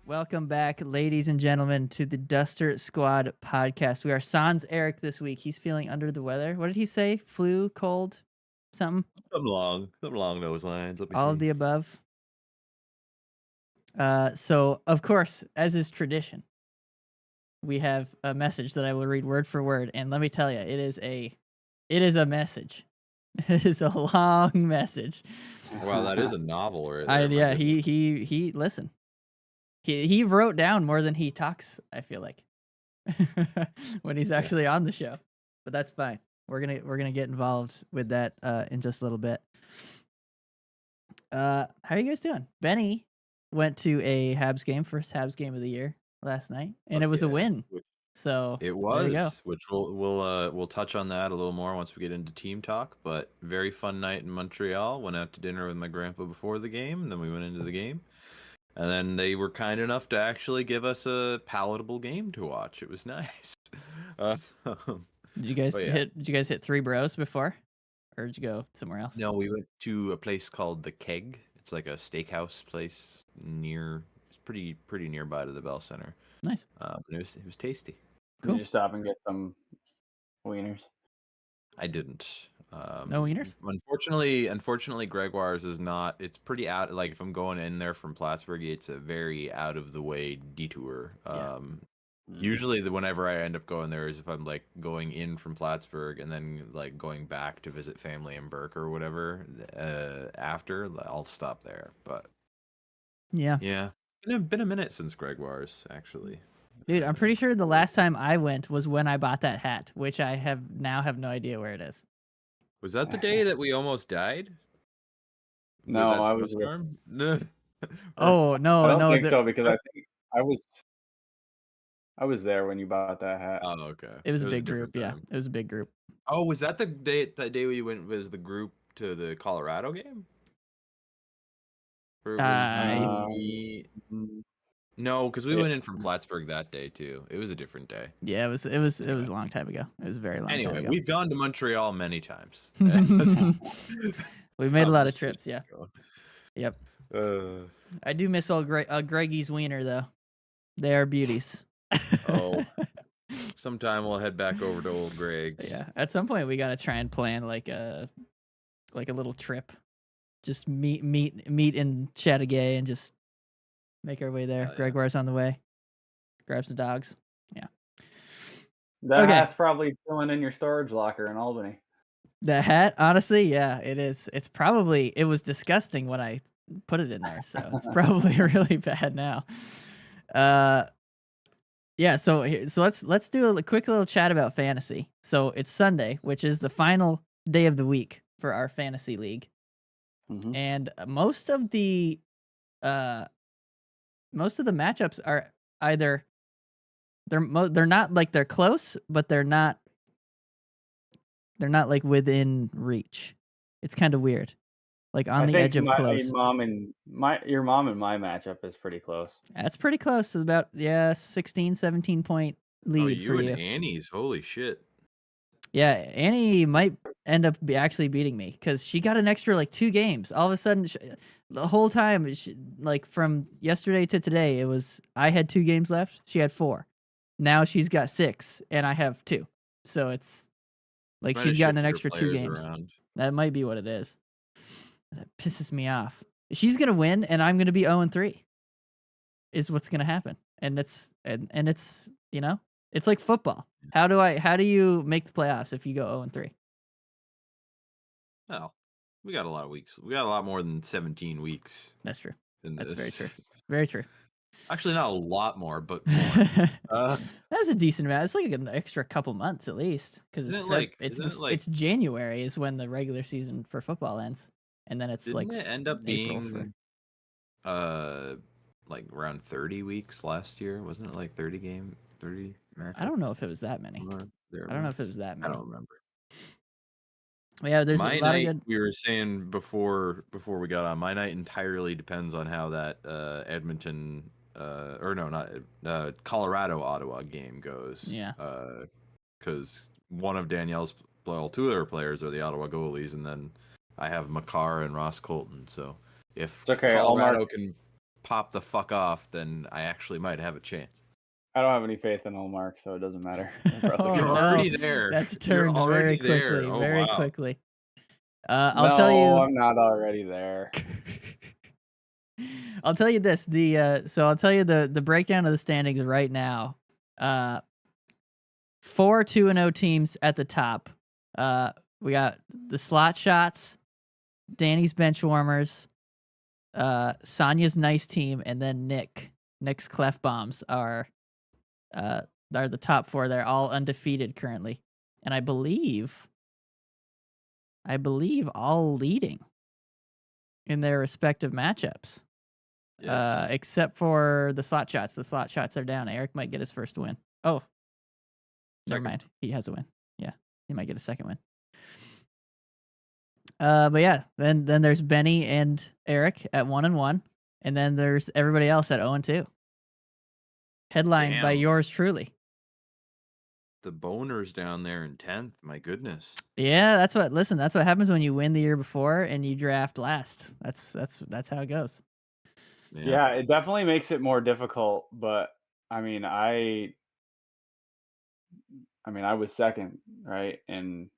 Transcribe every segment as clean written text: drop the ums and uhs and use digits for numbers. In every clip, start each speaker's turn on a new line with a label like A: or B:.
A: Welcome back, ladies and gentlemen, to the Duster Squad podcast. We are sans Eric this week. He's feeling under the weather. What did he say? Flu, cold, something?
B: Something along those lines. Let me
A: All
B: see.
A: of the above. So, of course, as is tradition, we have a message that I will read word for word. And let me tell you, it is a message. It is a long message.
B: Wow, that is a novel right there.
A: Yeah, he listen. He wrote down more than he talks, I feel like, when he's actually on the show. But that's fine. We're gonna get involved with that in just a little bit. How are you guys doing? Benny went to a Habs game, first Habs game of the year last night, and it was a win. So
B: it
A: there you go.
B: was, which we'll touch on that a little more once we get into team talk. But very fun night in Montreal. Went out to dinner with my grandpa before the game, and then we went into the game. And then they were kind enough to actually give us a palatable game to watch. It was nice.
A: Did you guys hit Three Bros before, or did you go somewhere else?
B: No, we went to a place called the Keg. It's like a steakhouse place it's pretty nearby to the Bell Center.
A: Nice.
B: It was tasty.
C: Cool. Did you stop and get some wieners?
B: I didn't.
A: No wieners?
B: Unfortunately, Gregoire's is not. It's pretty out. Like if I'm going in there from Plattsburgh, it's a very out of the way detour. Usually, whenever I end up going there is if I'm like going in from Plattsburgh and then like going back to visit family in Burke or whatever. After I'll stop there. But yeah. It's been a minute since Gregoire's actually.
A: Dude, I'm pretty sure the last time I went was when I bought that hat, which I have no idea where it is.
B: Was that the day that we almost died?
C: No, I was.
B: No.
A: Oh no,
C: I don't think so because I think I was there when you bought that hat.
B: Oh, okay.
A: It was a big group. Yeah, it was a big group.
B: Oh, was that the day we went? Was the group to the Colorado game? Or was no, because we went in from Plattsburgh that day too. It was a different day.
A: Yeah, it was a long time ago. It was a very long time ago.
B: Anyway, we've gone to Montreal many times.
A: We've made a lot of trips, yeah. Yep. I do miss old Greggy's wiener though. They are beauties.
B: Oh. Sometime we'll head back over to old Greg's.
A: Yeah. At some point we gotta try and plan like a little trip. Just meet in Chateauguay and just make our way there. Gregoire's on the way. Grab some dogs. Yeah.
C: That hat's probably chilling in your storage locker in Albany.
A: The hat, honestly, yeah, it is. It was disgusting when I put it in there, so it's probably really bad now. Yeah, so let's do a quick little chat about fantasy. So it's Sunday, which is the final day of the week for our fantasy league. Mm-hmm. And most of the matchups are either they're not like they're close, but they're not like within reach. It's kind of weird, like on the edge of close.
C: Your mom and my matchup is pretty close.
A: That's pretty close. It's about 16, 17 point lead for you.
B: And Annie's, holy shit.
A: Yeah, Annie might end up actually beating me because she got an extra like 2 games. All of a sudden, the whole time, like from yesterday to today, it was I had 2 games left. She had 4. Now she's got 6, and I have 2. So it's like she's gotten an extra 2 games.
B: Around.
A: That might be what it is. That pisses me off. She's gonna win, and I'm gonna be 0-3. Is what's gonna happen, and it's it's like football. How do you make the playoffs if you go 0-3?
B: Well, we got a lot of weeks. We got a lot more than 17 weeks.
A: That's true. That's very true. Very true.
B: Actually, not a lot more, but more.
A: That's a decent amount. It's like an extra couple months at least, because it's January is when the regular season for football ends, and then it's
B: didn't it end up being like around 30 weeks last year? Wasn't it like 30 matches?
A: I don't know if it was that many. I don't know if it was that many.
B: I don't remember.
A: Yeah, there's
B: my
A: a lot
B: night,
A: of good.
B: We were saying before we got on. My night entirely depends on how that Edmonton Colorado Ottawa game goes.
A: Yeah.
B: Because one of Danielle's 2 of their players are the Ottawa goalies, and then I have Makar and Ross Colton. So if Colorado can pop the fuck off, then I actually might have a chance.
C: I don't have any faith in Olmark, so it doesn't matter.
A: Oh,
B: You're
A: no.
B: already there.
A: That's
B: You're
A: turned
B: already
A: very quickly,
B: there. Oh,
A: very
B: wow.
A: quickly. I'll tell
C: No,
A: you.
C: I'm not already there.
A: I'll tell you this. So I'll tell you the breakdown of the standings right now. 4 2-0 teams at the top. We got the Slot Shots, Danny's Bench Warmers, Sonya's Nice Team, and then Nick's Clef Bombs are the top 4. They're all undefeated currently, and I believe all leading in their respective matchups.
B: Yes.
A: Except for the Slot Shots. The Slot Shots are down. Eric might get his first win. Oh, never mind. He has a win. Yeah, he might get a second win. But yeah, then there's Benny and Eric at 1-1, and then there's everybody else at 0-2. Headlined by
B: Damn.
A: yours truly.
B: The boners down there in 10th. My goodness.
A: Yeah, that's what happens when you win the year before and you draft last. That's how it goes.
C: Yeah, it definitely makes it more difficult, but I mean, I was second, right? And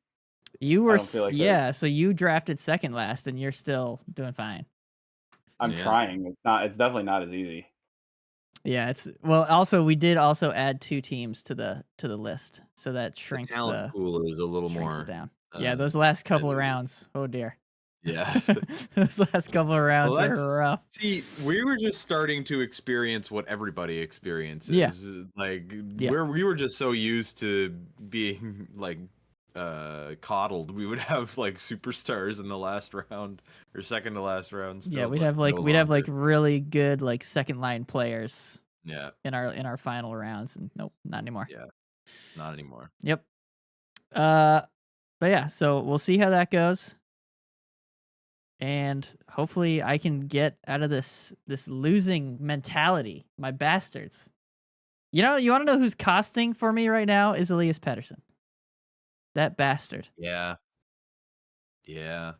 A: you were,
C: so
A: you drafted second last, and you're still doing fine.
C: I'm trying. It's definitely not as easy.
A: Yeah, also we did also add 2 teams to the list, so that shrinks
B: the talent pool is a little more
A: down. Yeah, those last couple of rounds. Oh dear.
B: Yeah.
A: Those last couple of rounds are rough.
B: See, we were just starting to experience what everybody experiences.
A: Yeah.
B: Like we were just so used to being like coddled. We would have like superstars in the last round or second to last round still,
A: yeah, we'd have really good like second line players.
B: Yeah.
A: In our final rounds, and nope, not anymore.
B: Yeah. Not anymore.
A: Yep. But yeah, so we'll see how that goes. And hopefully I can get out of this losing mentality, my bastards. You want to know who's costing for me right now is Elias Pettersson. That bastard.
B: Yeah. Yeah.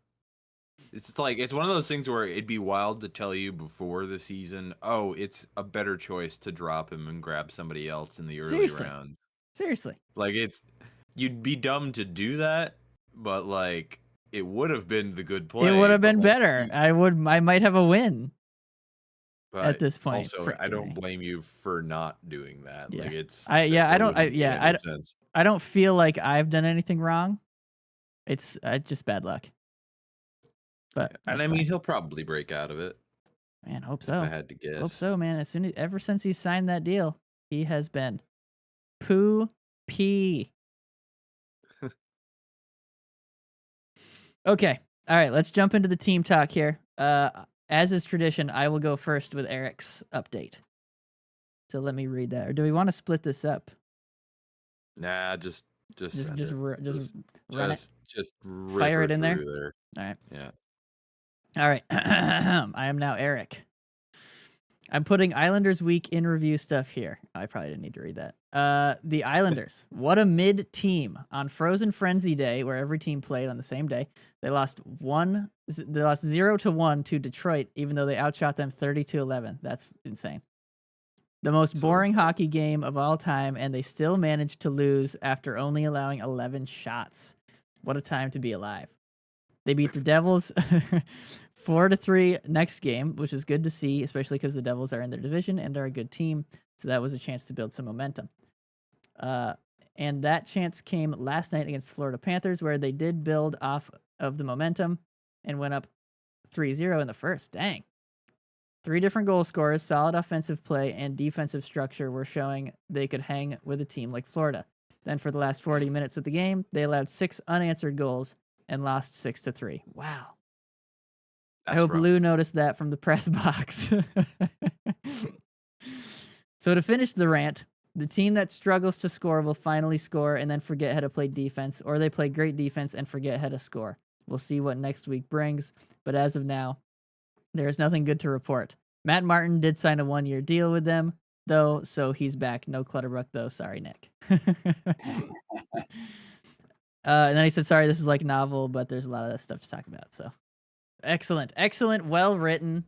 B: It's like, it's one of those things where it'd be wild to tell you before the season, oh, it's a better choice to drop him and grab somebody else in the early rounds.
A: Seriously.
B: Like, you'd be dumb to do that, but like, it would have been the good play.
A: It would have been better. I might have a win at this point.
B: Also, I don't blame you for not doing that.
A: Yeah.
B: Like
A: I don't feel like I've done anything wrong. It's just bad luck. But
B: and I mean, he'll probably break out of it.
A: Man, hope so.
B: If I had to guess.
A: Hope so, man. Ever since he signed that deal, he has been poo-pee. Okay. All right, let's jump into the team talk here. As is tradition, I will go first with Eric's update. So let me read that. Or do we want to split this up?
B: Nah, just
A: run it.
B: Just
A: fire it in there. All right.
B: Yeah.
A: All right. I am now Eric. I'm putting Islanders week in review stuff here. I probably didn't need to read that. The Islanders, what a mid team. On Frozen Frenzy Day, where every team played on the same day, they lost 0-1 to Detroit, even though they outshot them 30-11. That's insane. The most boring hockey game of all time, and they still managed to lose after only allowing 11 shots. What a time to be alive. They beat the Devils 4-3 next game, which is good to see, especially because the Devils are in their division and are a good team. So that was a chance to build some momentum. And that chance came last night against Florida Panthers, where they did build off of the momentum and went up 3-0 in the first. Dang. 3 different goal scorers, solid offensive play, and defensive structure were showing they could hang with a team like Florida. Then for the last 40 minutes of the game, they allowed 6 unanswered goals and lost 6-3. Wow. I hope rough. Lou noticed that from the press box. So to finish the rant, the team that struggles to score will finally score and then forget how to play defense, or they play great defense and forget how to score. We'll see what next week brings, but as of now, there is nothing good to report. Matt Martin did sign a 1-year deal with them, though, so he's back. No Clutterbuck, though. Sorry, Nick. And then he said, sorry, this is like novel, but there's a lot of stuff to talk about. So excellent. Well written.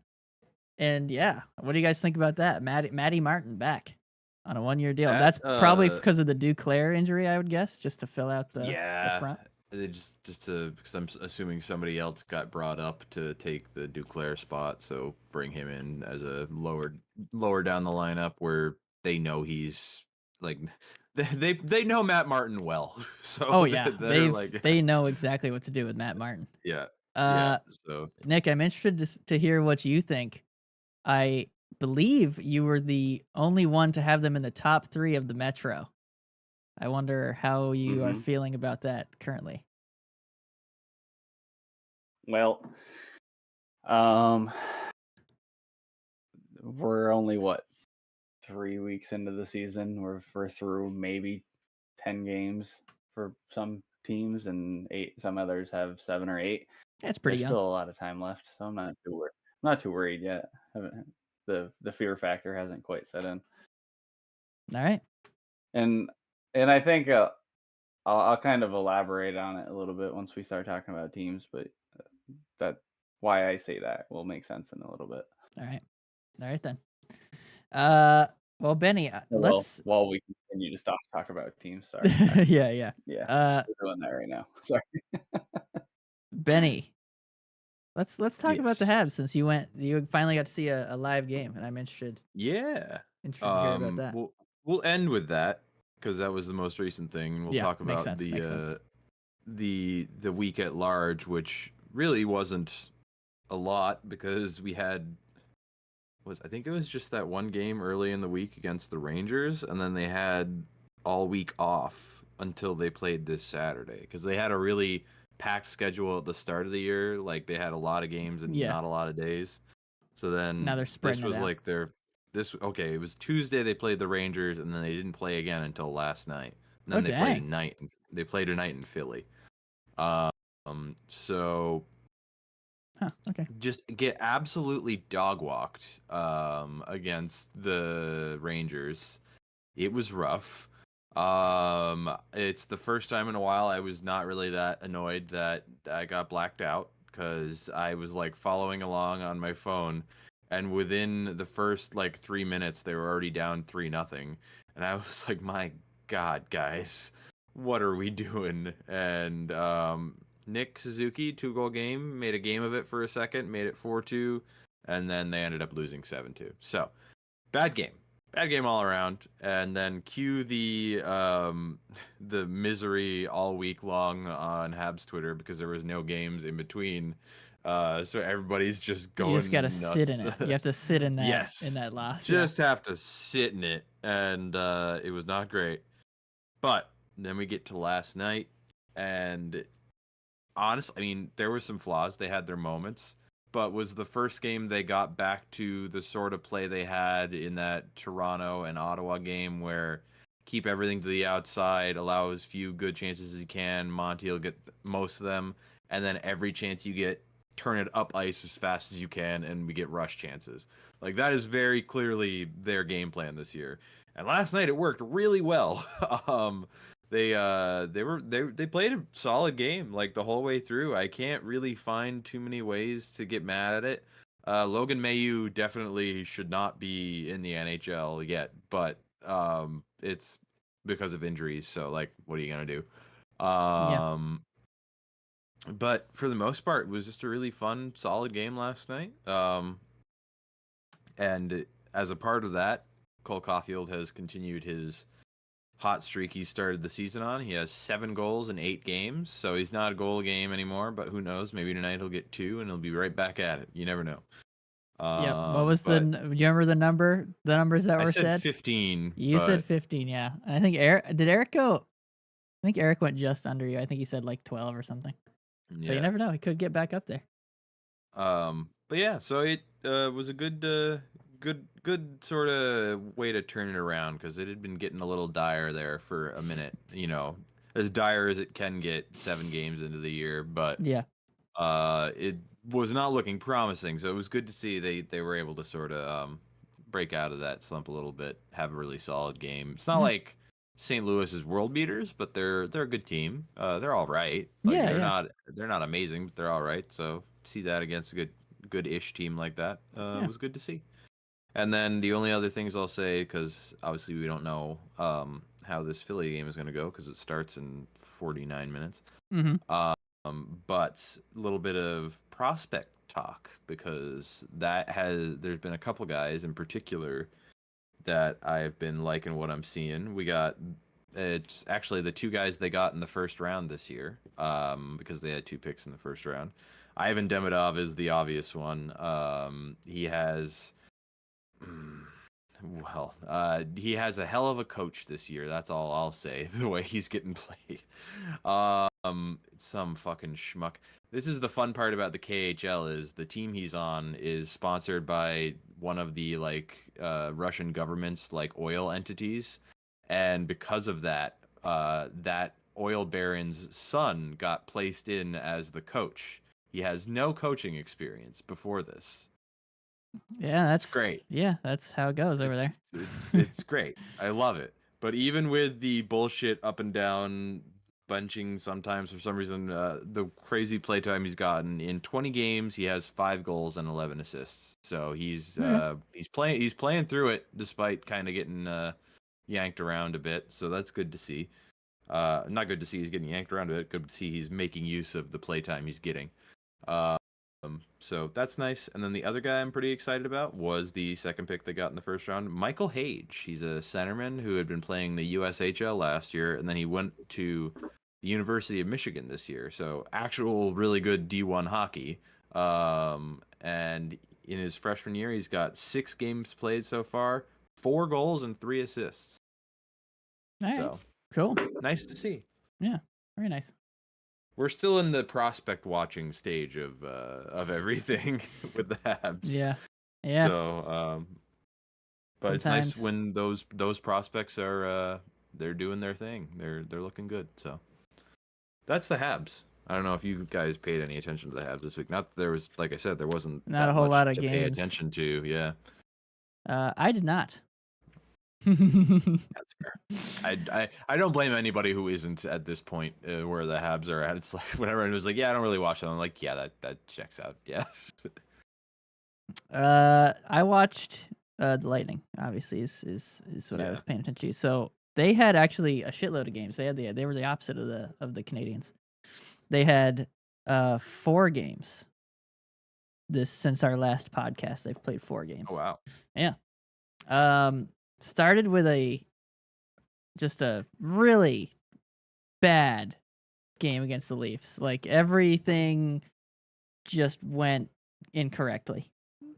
A: And yeah, what do you guys think about that? Maddie Martin back on a 1-year deal.
B: That
A: That's probably because of the Duclair injury, I would guess, just to fill out the
B: yeah,
A: front.
B: they just to because I'm assuming somebody else got brought up to take the Duclair spot, so bring him in as a lower down the lineup where they know he's like they know Matt Martin well, so
A: Oh yeah,
B: they're like
A: they know exactly what to do with Matt Martin.
B: yeah yeah
A: Uh,
B: so
A: Nick, I'm interested to hear what you think. I believe you were the only one to have them in the top 3 of the Metro. I wonder how you are
C: Mhm.
A: feeling about that currently.
C: Well, we're only what 3 weeks into the season. We're through maybe 10 games for some teams, and 8. Some others have 7 or 8.
A: That's pretty
C: There's
A: young.
C: still a lot of time left, so I'm not too worried yet. The fear factor hasn't quite set in,
A: All right.
C: and I think I'll kind of elaborate on it a little bit once we start talking about teams, but that why I say that will make sense in a little bit.
A: All right. All right then. Well, Benny,
C: Well,
A: let's.
C: while we continue to talk about teams, sorry.
A: Yeah, yeah.
C: Yeah,
A: Uh,
C: we're doing that right now. Sorry.
A: Benny, let's talk about the
B: yes
A: Habs since you finally got to see a live game, and I'm interested
B: yeah
A: to hear about that.
B: we'll end with that because that was the most recent thing, and we'll
A: Yeah,
B: talk
A: makes
B: about
A: sense. Makes sense.
B: the week at large, which really wasn't a lot because we had I think it was just that one game early in the week against the Rangers, and then they had all week off until they played this Saturday because they had a really packed schedule at the start of the year. Like they had a lot of games and
A: Yeah.
B: not a lot of days. So
A: Now
B: then
A: they're
B: this
A: spreading it
B: was
A: out.
B: like it was Tuesday they played the Rangers, and then they didn't play again until last night. And
A: Oh
B: then
A: dang.
B: they played a night in Philly. So
A: Huh. Okay.
B: just get absolutely dog walked against the Rangers. It was rough. It's the first time in a while I was not really that annoyed that I got blacked out because I was like following along on my phone, and within the first like 3 minutes they were already down 3-0, and I was like, my God, guys, what are we doing? And Nick Suzuki 2-goal game, made a game of it for a second, made it 4-2, and then they ended up losing 7-2. So bad game all around. And then cue the the misery all week long on Habs Twitter because there was no games in between. So everybody's just
A: You just gotta
B: going
A: sit in
B: nuts.
A: it. You have to sit in that
B: Yes,
A: loss.
B: just have to sit in it, and it was not great. But then we get to last night, and honestly, I mean, there were some flaws. They had their moments, but was the first game they got back to the sort of play they had in that Toronto and Ottawa game where keep everything to the outside, allow as few good chances as you can. Monty will get most of them, and then every chance you get, turn it up ice as fast as you can, and we get rush chances. Like that is very clearly their game plan this year. And last night it worked really well. They played a solid game like the whole way through. I can't really find too many ways to get mad at it. Logan Mailloux definitely should not be in the NHL yet, but it's because of injuries. So like, what are you gonna do?
A: Yeah.
B: But for the most part, it was just a really fun, solid game last night. And as a part of that, Cole Caulfield has continued his hot streak he started the season on. He has 7 goals in 8 games, so he's not a goal a game anymore, but who knows? Maybe tonight he'll get 2 and he'll be right back at it. You never know.
A: Yep. What was
B: But
A: do you remember the numbers that
B: I
A: were
B: said
A: said?
B: 15.
A: You
B: but
A: said 15, yeah. And I think Eric go? I think Eric went just under you. I think he said like 12 or something. So you
B: yeah.
A: never know. He could get back up there.
B: But yeah, so it was a good sort of way to turn it around because it had been getting a little dire there for a minute. You know, as dire as it can get 7 games into the year, but
A: Yeah.
B: it was not looking promising. So it was good to see they were able to sort of break out of that slump a little bit, have a really solid game. It's not
A: Mhm.
B: like St. Louis is world beaters, but they're a good team. They're all right. Like
A: Yeah, yeah.
B: they're not amazing, but they're all right. So see that against a good-ish team like that
A: Yeah.
B: was good to see. And then the only other things I'll say, because obviously we don't know how this Philly game is going to go, because it starts in 49 minutes.
A: Mm-hmm.
B: But a little bit of prospect talk, because there's been a couple guys in particular that I've been liking what I'm seeing. It's actually the two guys they got in the first round this year, because they had 2 picks in the first round. Ivan Demidov is the obvious one. He has, he has a hell of a coach this year. That's all I'll say. The way he's getting played, some fucking schmuck. This is the fun part about the KHL is the team he's on is sponsored by one of the Russian government's oil entities, and because of that, that oil baron's son got placed in as the coach. He has no coaching experience before this.
A: Yeah, that's
B: great.
A: Yeah, that's how it goes over there.
B: It's great. I love it. But even with the bullshit up and down benching sometimes for some reason, the crazy playtime he's gotten in 20 games, he has 5 goals and 11 assists. So he's playing through it despite kind of getting yanked around a bit. So that's good to see. Not good to see he's getting yanked around a bit. Good to see he's making use of the playtime he's getting. So that's nice. And then the other guy I'm pretty excited about was the second pick they got in the first round, Michael Hage. He's a centerman who had been playing the USHL last year, and then he went to the University of Michigan this year. So actual really good D1 hockey. And in his freshman year, he's got 6 games played so far, 4 goals and 3 assists.
A: All right.
B: So
A: Cool.
B: nice to see.
A: Yeah, very nice.
B: We're still in the prospect watching stage of everything with the Habs.
A: Yeah.
B: So, but
A: Sometimes.
B: it's nice when those prospects are they're doing their thing. They're looking good. So that's the Habs. I don't know if you guys paid any attention to the Habs this week. Not that there was, like I said, there wasn't
A: Not
B: that
A: a whole
B: much
A: lot of
B: to
A: games.
B: pay attention to. Yeah,
A: I did not.
B: that's fair. I don't blame anybody who isn't at this point where the Habs are at. It's like when everyone was like, "Yeah, I don't really watch them." I'm like, "Yeah, that checks out." Yeah.
A: I watched the Lightning. Obviously, is what I was paying attention to. So they had actually a shitload of games. They were the opposite of the Canadians. They had 4 games. Since our last podcast, they've played 4 games.
B: Oh wow.
A: Yeah. Started with just a really bad game against the Leafs. Like everything just went incorrectly.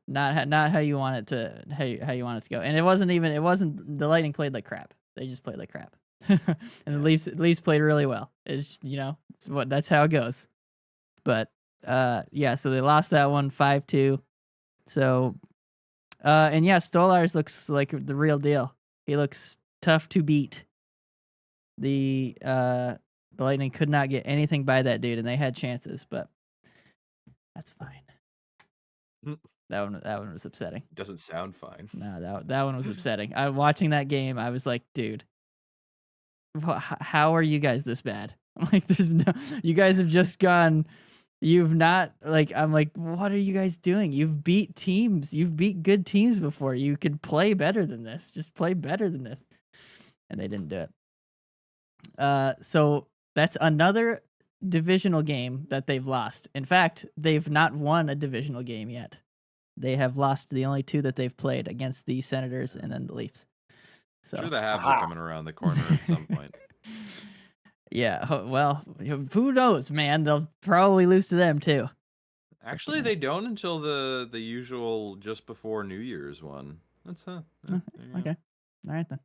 A: Not how you want it to how you want it to go. And it wasn't the Lightning played like crap. They just played like crap. And the Leafs played really well. That's how it goes. But so they lost that one 5-2. So and yeah, Stolarz looks like the real deal. He looks tough to beat. The Lightning could not get anything by that dude, and they had chances, but that's fine. That one was upsetting.
B: Doesn't sound fine.
A: No, that one was upsetting. Watching that game, I was like, dude, how are you guys this bad? I'm like, you guys have just gone. You've not I'm like, what are you guys doing? You've beat teams. You've beat good teams before. You could play better than this. Just play better than this. And they didn't do it. So that's another divisional game that they've lost. In fact, they've not won a divisional game yet. They have lost the only 2 that they've played against the Senators and then the Leafs. So
B: Sure, the Habs are coming around the corner at some point.
A: Yeah, well, who knows, man? They'll probably lose to them too.
B: Actually, they don't until the usual just before New Year's one. That's
A: okay. All right then.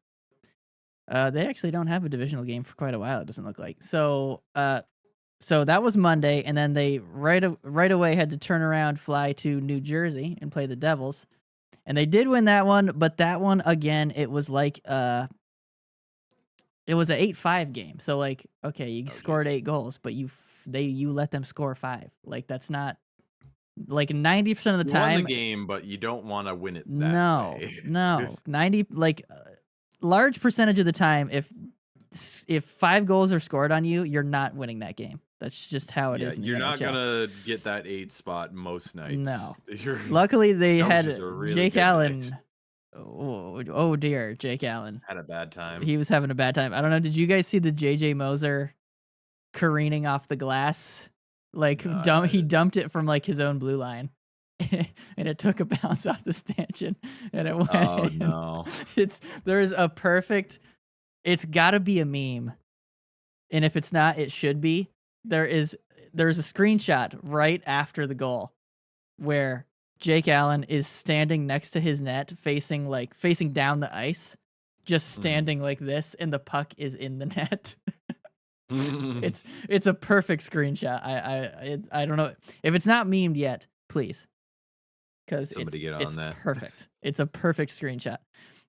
A: They actually don't have a divisional game for quite a while. It doesn't look like. So that was Monday, and then they right away had to turn around, fly to New Jersey, and play the Devils, and they did win that one. But that one again, it was like it was an 8-5 game. So okay, you scored 8 goals, but you let them score 5. Like that's not 90% of the time.
B: You won the game, but you don't want to win it that way.
A: No. 90 large percentage of the time, if 5 goals are scored on you, you're not winning that game. That's just how it
B: Yeah,
A: is in the
B: you're not
A: NHL.
B: gonna get that 8 spot most nights.
A: No.
B: You're,
A: Luckily, they
B: that was
A: had
B: just a really
A: Jake
B: good night.
A: Allen. Oh dear, Jake Allen.
B: Had a bad time.
A: He was having a bad time. I don't know. Did you guys see the JJ Moser careening off the glass? Like
B: No, I
A: he
B: didn't.
A: dumped it from like his own blue line, and it took a bounce off the stanchion, and it went.
B: Oh
A: in.
B: no.
A: There's a perfect. It's got to be a meme, and if it's not, it should be. There's a screenshot right after the goal where Jake Allen is standing next to his net, facing down the ice, just standing like this, and the puck is in the net. It's a perfect screenshot. I don't know if it's not memed yet. Please, because
B: Somebody get on that.
A: Perfect. It's a perfect screenshot.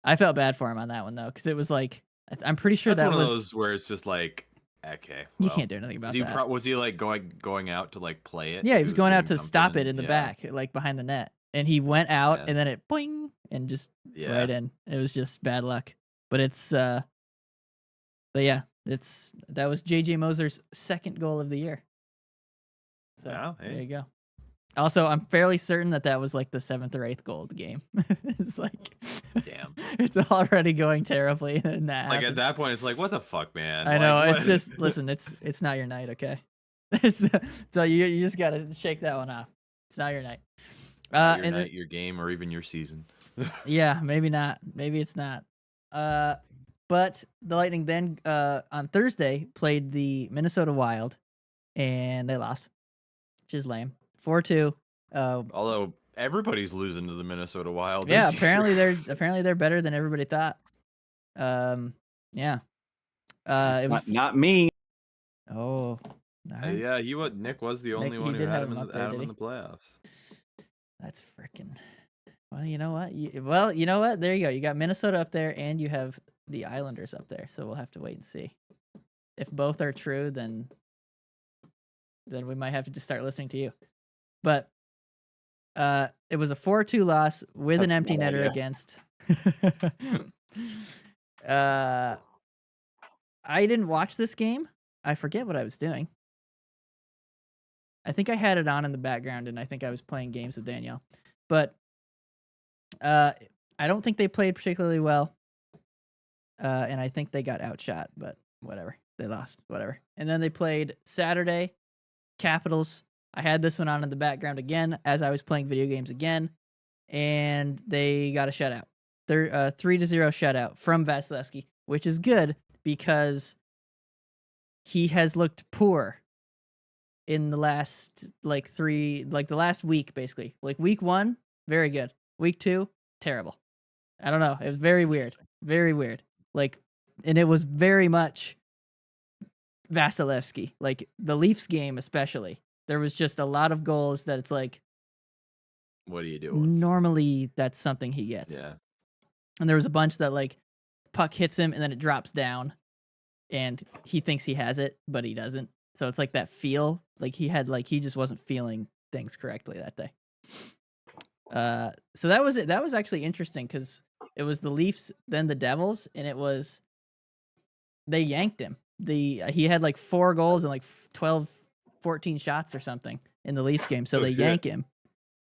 A: I felt bad for him on that one though, because it was like I'm pretty sure
B: That's
A: that
B: one
A: was
B: of those where it's just like, okay,
A: you
B: well,
A: can't do anything about that.
B: Was he like going out to like play it?
A: Yeah, he was going out to
B: getting
A: stop
B: something?
A: it in the
B: Yeah.
A: back, like behind the net, and he went out,
B: Yeah.
A: and then it boing, and just
B: Yeah.
A: right in. It was just bad luck, but but yeah, that was JJ Moser's second goal of the year. So
B: Wow,
A: there
B: hey.
A: you go. Also, I'm fairly certain that was like the 7th or 8th goal of the game. It's like,
B: Damn.
A: it's already going terribly, and that
B: Like at
A: happens.
B: that point, it's like, what the fuck, man?
A: I know.
B: Like,
A: It's just listen. It's not your night, okay? So you just gotta shake that one off. It's not your night.
B: not your
A: and
B: night, your game, or even your season.
A: yeah, maybe not. Maybe it's not. But the Lightning then on Thursday played the Minnesota Wild, and they lost, which is lame. 4-2.
B: Although everybody's losing to the Minnesota Wild.
A: Yeah,
B: this year.
A: apparently they're better than everybody thought. Yeah. It was
C: Not me.
A: oh. All right.
B: Yeah, Nick was the only
A: he
B: one who
A: did
B: had
A: have
B: him
A: him
B: in
A: up there,
B: had him
A: did
B: in
A: he?
B: the playoffs.
A: That's freaking. Well, you know what? You know what? There you go. You got Minnesota up there, and you have the Islanders up there. So we'll have to wait and see. If both are true, then we might have to just start listening to you. But it was a 4-2 loss with an
C: That's a
A: empty
C: bad
A: netter
C: idea.
A: against. I didn't watch this game. I forget what I was doing. I think I had it on in the background, and I think I was playing games with Danielle. But I don't think they played particularly well. And I think they got outshot, but whatever. They lost, whatever. And then they played Saturday, Capitals. I had this one on in the background again as I was playing video games again, and they got a shutout. They're 3-0 shutout from Vasilevsky, which is good because he has looked poor in the last the last week, basically. Like week 1, very good. Week 2, terrible. I don't know. It was very weird. Very weird. Like, and it was very much Vasilevsky. Like the Leafs game, especially. There was just a lot of goals that it's like,
B: What are you doing?
A: normally that's something he gets.
B: Yeah.
A: And there was a bunch that like puck hits him and then it drops down and he thinks he has it, but he doesn't. So it's like that feel, like he just wasn't feeling things correctly that day. So that was it. That was actually interesting because it was the Leafs, then the Devils, and they yanked him. He had like 4 goals and like 12, 14 shots or something in the Leafs game. So they yank him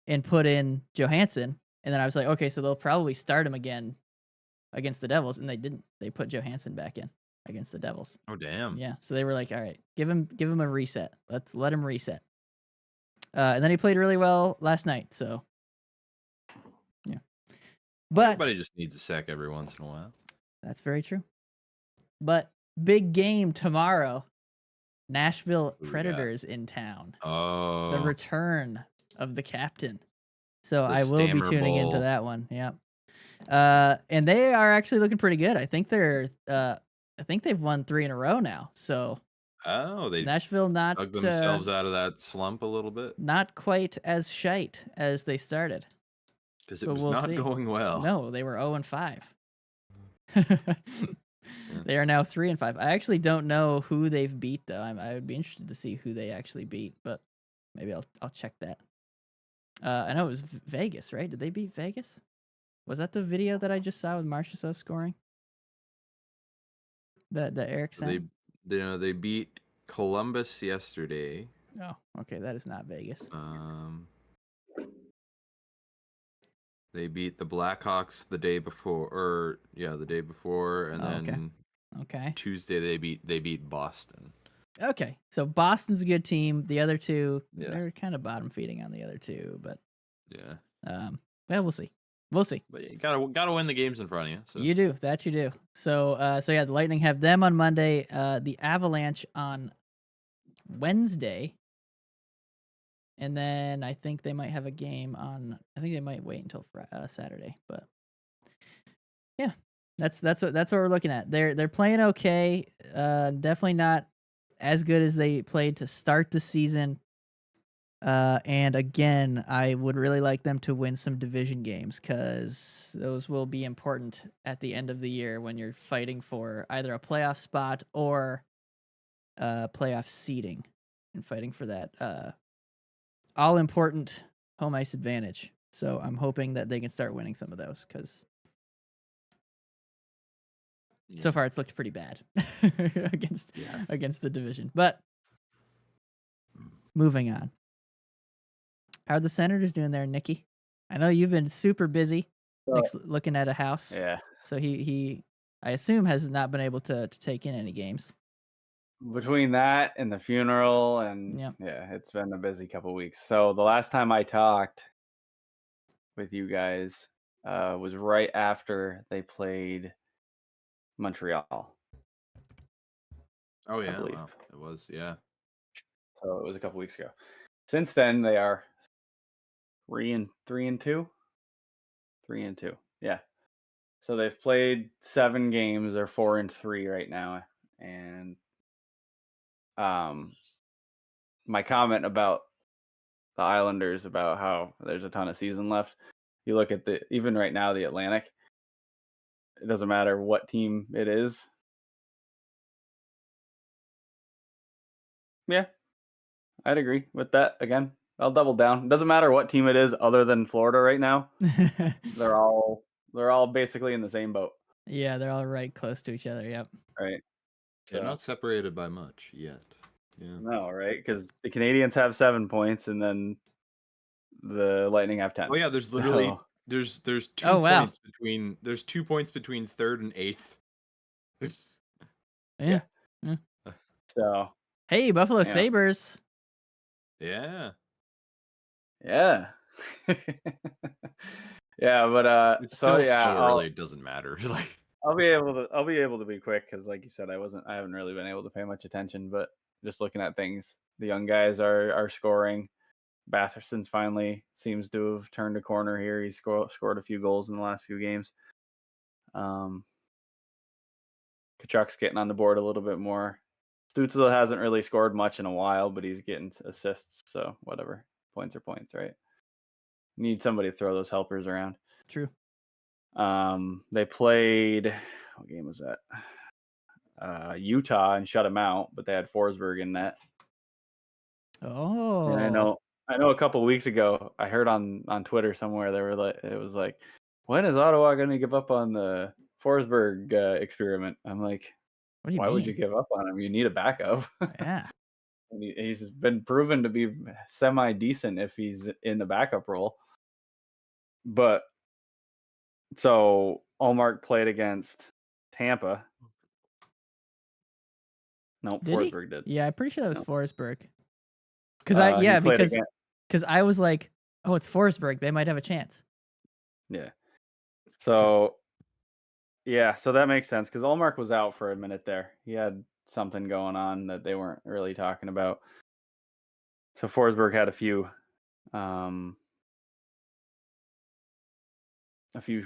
A: and put in Johansson. And then I was like, okay, so they'll probably start him again against the Devils, and they didn't. They put Johansson back in against the Devils.
B: Oh damn.
A: Yeah, so they were like, all right, give him a reset. Let him reset. And then he played really well last night. So yeah, but
B: Everybody just needs a sec every once in a while.
A: that's very true. But big game tomorrow. Nashville
B: Who we got?
A: Predators in town.
B: Oh.
A: The return of the captain. So
B: The
A: I will be
B: Stammer
A: tuning into
B: Bowl.
A: that one. Yeah. And they are actually looking pretty good. I think they've won 3 in a row now. So
B: Oh, they
A: Nashville not
B: dug themselves out of that slump a little bit
A: not quite as shite as they started.
B: because it
A: but
B: was
A: we'll
B: not
A: see.
B: going well.
A: No, they were 0-5. They are now 3-5. I actually don't know who they've beat though. I would be interested to see who they actually beat, but maybe I'll check that. I know it was Vegas, right? Did they beat Vegas? Was that the video that I just saw with Marchessault scoring? That Eric sent?
B: They beat Columbus yesterday.
A: Oh, okay, that is not Vegas.
B: They beat the Blackhawks the day before, and
A: Oh, okay.
B: then
A: Okay.
B: Tuesday they beat Boston.
A: Okay. So Boston's a good team. The other two,
C: Yeah.
A: they're kind of bottom feeding on the other two, but
B: Yeah.
A: well, we'll see. We'll see.
B: But you gotta win the games in front of you. So
A: You do that. You do. So yeah, the Lightning have them on Monday. The Avalanche on Wednesday, and then I think they might have a game on. I think they might wait until Saturday, but yeah, that's what we're looking at. They're playing okay. Definitely not as good as they played to start the season. And again, I would really like them to win some division games because those will be important at the end of the year when you're fighting for either a playoff spot or playoff seeding and fighting for that all important home ice advantage. So I'm hoping that they can start winning some of those because so far it's looked pretty bad against the division. But moving on. How are the Senators doing there, Nikki? I know you've been super busy. Nick's looking at a house.
C: Yeah.
A: So he I assume has not been able to take in any games.
C: Between that and the funeral and yeah, it's been a busy couple weeks. So the last time I talked with you guys was right after they played Montreal.
B: Oh yeah, wow. It was, yeah.
C: So it was a couple weeks ago. Since then they are 3-2. 3-2. Yeah. So they've played 7 games. They're 4-3 right now. And my comment about the Islanders about how there's a ton of season left. You look at even right now the Atlantic. It doesn't matter what team it is. Yeah, I'd agree with that. Again, I'll double down. It doesn't matter what team it is other than Florida right now. They're all basically in the same boat.
A: Yeah, they're all right close to each other. Yep.
C: Right.
B: They're not separated by much yet. Yeah.
C: No, right? Because the Canadians have 7 points, and then the Lightning have 10.
B: Oh yeah, there's literally there's 2 points between 2 points between 3rd and 8th.
A: Yeah.
C: So
A: hey, Buffalo Sabres.
C: Yeah. Yeah. Yeah, but
B: it's still so early. It doesn't matter. Like
C: I'll be able to be quick because, like you said, I haven't really been able to pay much attention. But just looking at things, the young guys are scoring. Batherson's finally seems to have turned a corner here. He's scored a few goals in the last few games. Kachuk's getting on the board a little bit more. Stützle hasn't really scored much in a while, but he's getting assists. So whatever, points are points, right? Need somebody to throw those helpers around.
A: True.
C: They played, what game was that? Utah and shut them out, but they had Forsberg in net.
A: Oh.
C: And I know a couple weeks ago I heard on Twitter somewhere it was like, when is Ottawa going to give up on the Forsberg experiment? I'm like,
A: what do you
C: why
A: mean?
C: would you give up on him? You need a backup.
A: Yeah.
C: He's been proven to be semi decent if he's in the backup role. But so Allmark played against Tampa. No, Forsberg did.
A: Yeah, I'm pretty sure that was Forsberg. Because I was like, oh, it's Forsberg. They might have a chance.
C: Yeah. So so that makes sense because Allmark was out for a minute there. He had something going on that they weren't really talking about. So Forsberg had a few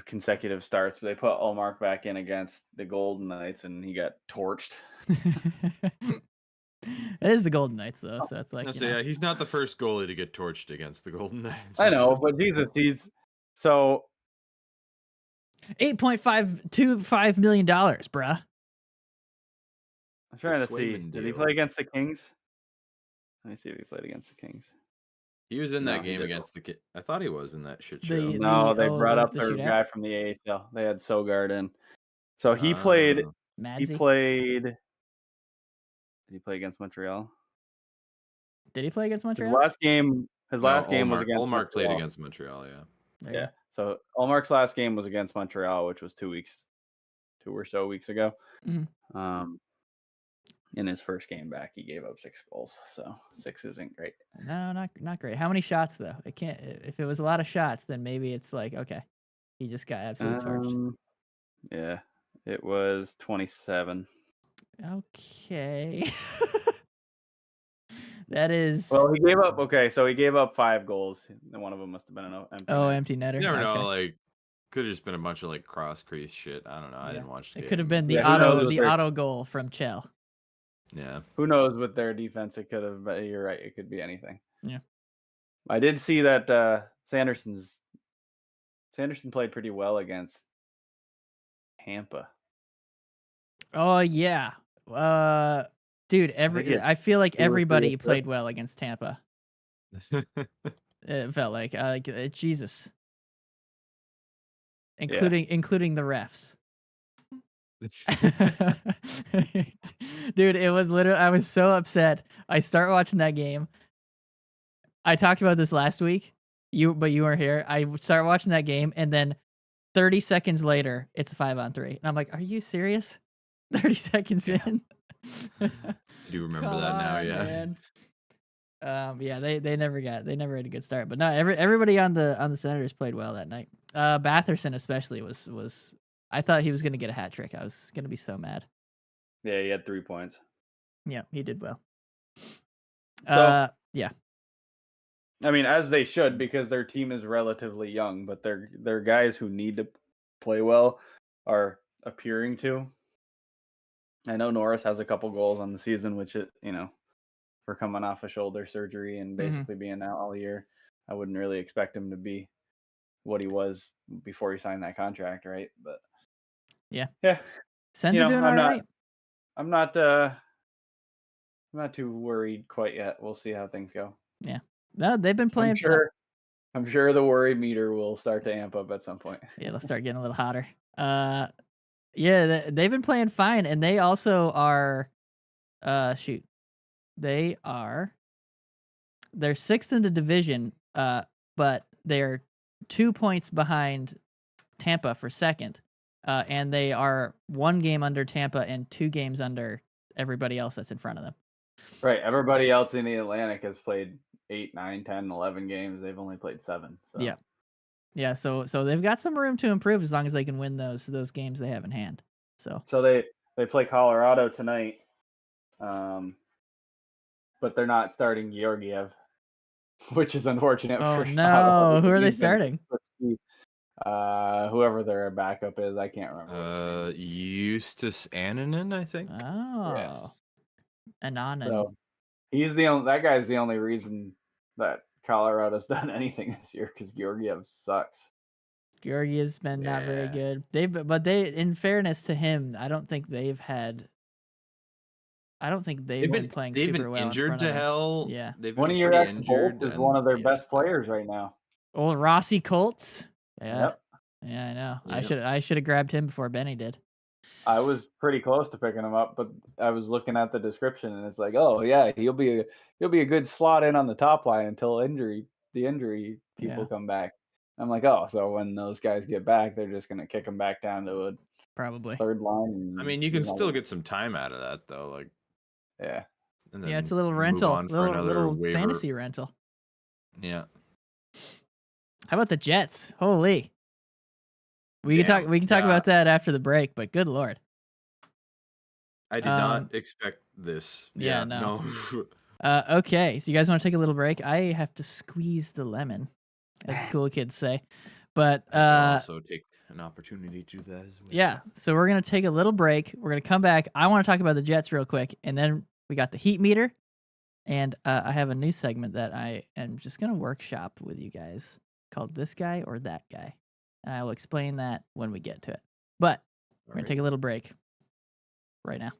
C: consecutive starts, but they put Allmark back in against the Golden Knights, and he got torched.
A: It is the Golden Knights, though, so it's like.
B: Yeah, he's not the first goalie to get torched against the Golden Knights.
C: I know, but Jesus, he's so
A: $8.525 million, bruh.
C: I'm trying to see. Did he play against the Kings? Let me see if he played against the Kings.
B: He was in that game against the Kings. I thought he was in that shit show.
C: They brought up their guy from the AHL. They had Sogard in. So he played.
A: Madsy?
C: He played Did he play against Montreal?
A: Did he play against
C: His
A: Montreal?
C: last game was
B: Ullmark,
C: against
B: Ullmark played
C: Montreal.
B: against Montreal. Yeah.
A: There you
C: Yeah.
A: go.
C: So Ullmark's last game was against Montreal, which was 2 or so weeks ago.
A: Mhm.
C: In his first game back, he gave up 6 goals. So 6 isn't great.
A: No, not great. How many shots though? It can't. If it was a lot of shots, then maybe it's like okay, he just got absolutely torched.
C: Yeah, it was 27.
A: Okay. That is.
C: Well, he gave up. Okay, so he gave up 5 goals, and one of them must have been an empty.
A: Empty netter.
B: You never
A: okay.
B: know. Like, could have just been a bunch of like cross crease shit. I don't know. I didn't watch the game.
A: It could have been the
C: Yeah,
A: auto goal from Chell.
B: Yeah.
C: Who knows with their defense? It could have. But you're right. It could be anything.
A: Yeah.
C: I did see that Sanderson played pretty well against Tampa.
A: Oh yeah. Dude, I feel like
C: 2 or 3
A: everybody
C: assists.
A: played well against Tampa. It felt like Jesus, including the refs. Dude, it was literally. I was so upset. I start watching that game. I talked about this last week. But you weren't here. I start watching that game, and then 30 seconds later, it's a 5-on-3, and I'm like, "Are you serious?" 30 seconds in.
B: Do you remember that now? Yeah.
A: Man. Yeah, they never had a good start, but no, everybody on the Senators played well that night. Batherson especially was. I thought he was gonna get a hat trick. I was gonna be so mad.
C: Yeah, he had 3 points.
A: Yeah, he did well.
C: So,
A: yeah.
C: I mean, as they should, because their team is relatively young, but they're guys who need to play well are appearing to. I know Norris has a couple goals on the season, which for coming off a shoulder surgery and basically being out all year, I wouldn't really expect him to be what he was before he signed that contract, right? But
A: yeah,
C: Sens
A: are doing all right.
C: I'm not too worried quite yet. We'll see how things go.
A: Yeah, no, they've been playing.
C: I'm sure the worry meter will start to amp up at some point.
A: Yeah, they'll start getting a little hotter. Yeah, they've been playing fine, and they also are. They're 6th in the division. But they're 2 points behind Tampa for 2nd. And they are 1 game under Tampa and 2 games under everybody else that's in front of them.
C: Right. Everybody else in the Atlantic has played 8, 9, 10, 11 games. They've only played 7. So.
A: Yeah. Yeah, so they've got some room to improve as long as they can win those games they have in hand. So
C: they play Colorado tonight, but they're not starting Georgiev, which is unfortunate.
A: Oh no! Who are they starting?
C: Whoever their backup is, I can't remember.
B: Eustace Annanen, I think.
A: Oh,
C: yes.
A: Annanen.
C: So that guy's the only reason that Colorado's done anything this year because Georgiev sucks.
A: Georgiev's been not very good. In fairness to him, I don't think they've been playing super well.
B: Injured to hell.
A: Yeah.
C: One of your ex-Bolts is one of their best players right now.
A: Old Rossi Colts. Yeah.
C: Yep.
A: Yeah, I know.
B: Yep.
A: I should have grabbed him before Benny did.
C: I was pretty close to picking him up, but I was looking at the description and it's like, oh yeah, he'll be a good slot in on the top line until the injury people come back. I'm like, oh, so when those guys get back, they're just gonna kick him back down to a
A: probably
C: third line.
B: I mean, you can still get some time out of that though, like
C: yeah.
B: And then
A: it's a little rental, little
B: waiver.
A: fantasy rental.
B: Yeah.
A: How about the Jets? Holy. We can talk about that after the break, but good lord.
B: I did not expect this.
A: Yeah, no. Okay, so you guys want to take a little break? I have to squeeze the lemon, as the cool kids say. But
B: I also take an opportunity to do that as well.
A: Yeah, so we're gonna take a little break. We're gonna come back. I want to talk about the Jets real quick, and then we got the heat meter, and I have a new segment that I am just gonna workshop with you guys called "This Guy or That Guy," and I will explain that when we get to it. But we're gonna take a little break right now.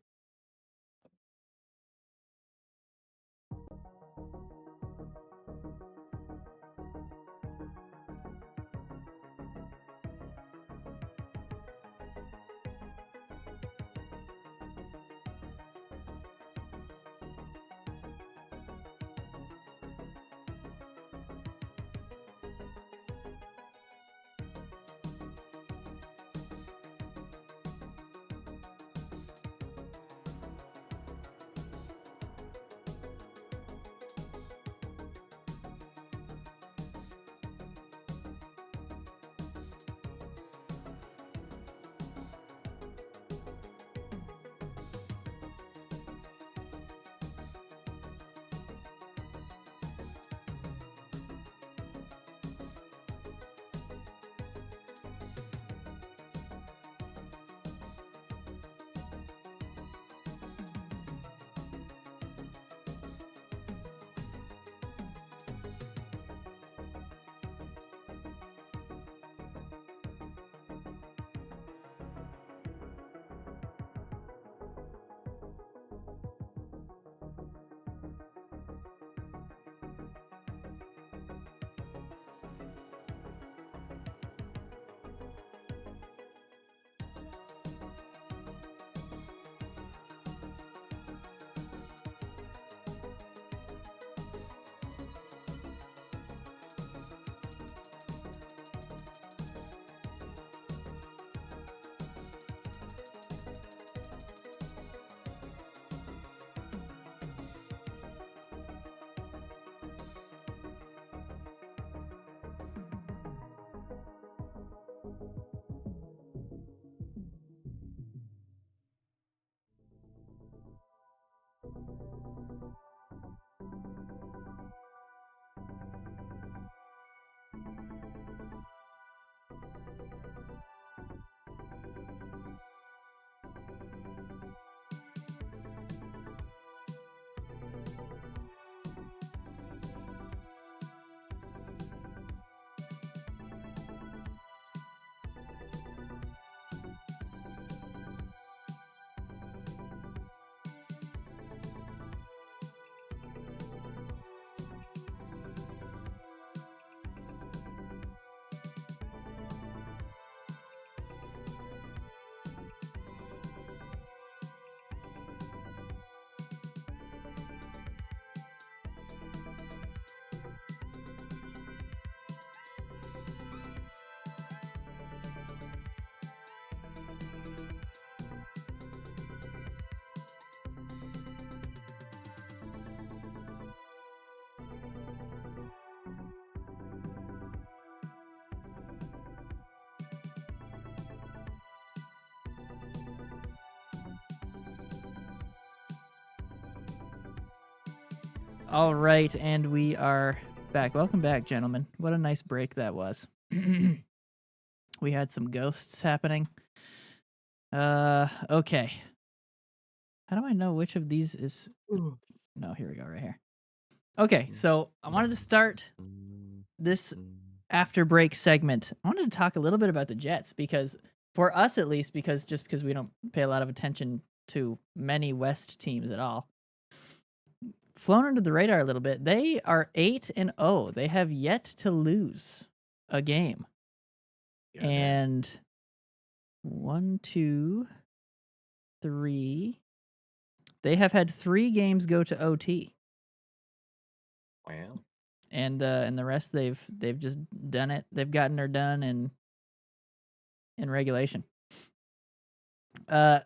A: All right, and we are back. Welcome back, gentlemen. What a nice break that was. We had some ghosts happening. Okay. How do I know which of these is... No, here we go, right here. Okay, so I wanted to start this after break segment. I wanted to talk a little bit about the Jets, because for us at least, because we don't pay a lot of attention to many West teams at all, flown under the radar a little bit. They are 8-0. They have yet to lose a game.
B: Yeah,
A: And 1, 2, 3. They have had 3 games go to OT.
B: wow.
A: And the rest they've just done it. They've gotten her done in regulation. So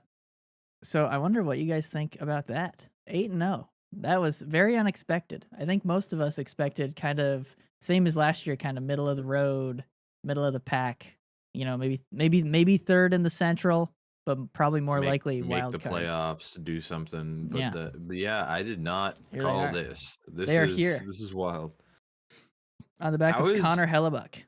A: I wonder what you guys think about that. 8-0. That was very unexpected. I think most of us expected kind of same as last year, kind of middle of the road, middle of the pack. You know, maybe third in the Central, but probably more likely
B: make
A: wild
B: the
A: card.
B: playoffs, do something. But
A: Yeah.
B: but yeah, I did not
A: Here they
B: call
A: are.
B: this.
A: They are here.
B: This is wild.
A: On the back of Connor Hellebuck.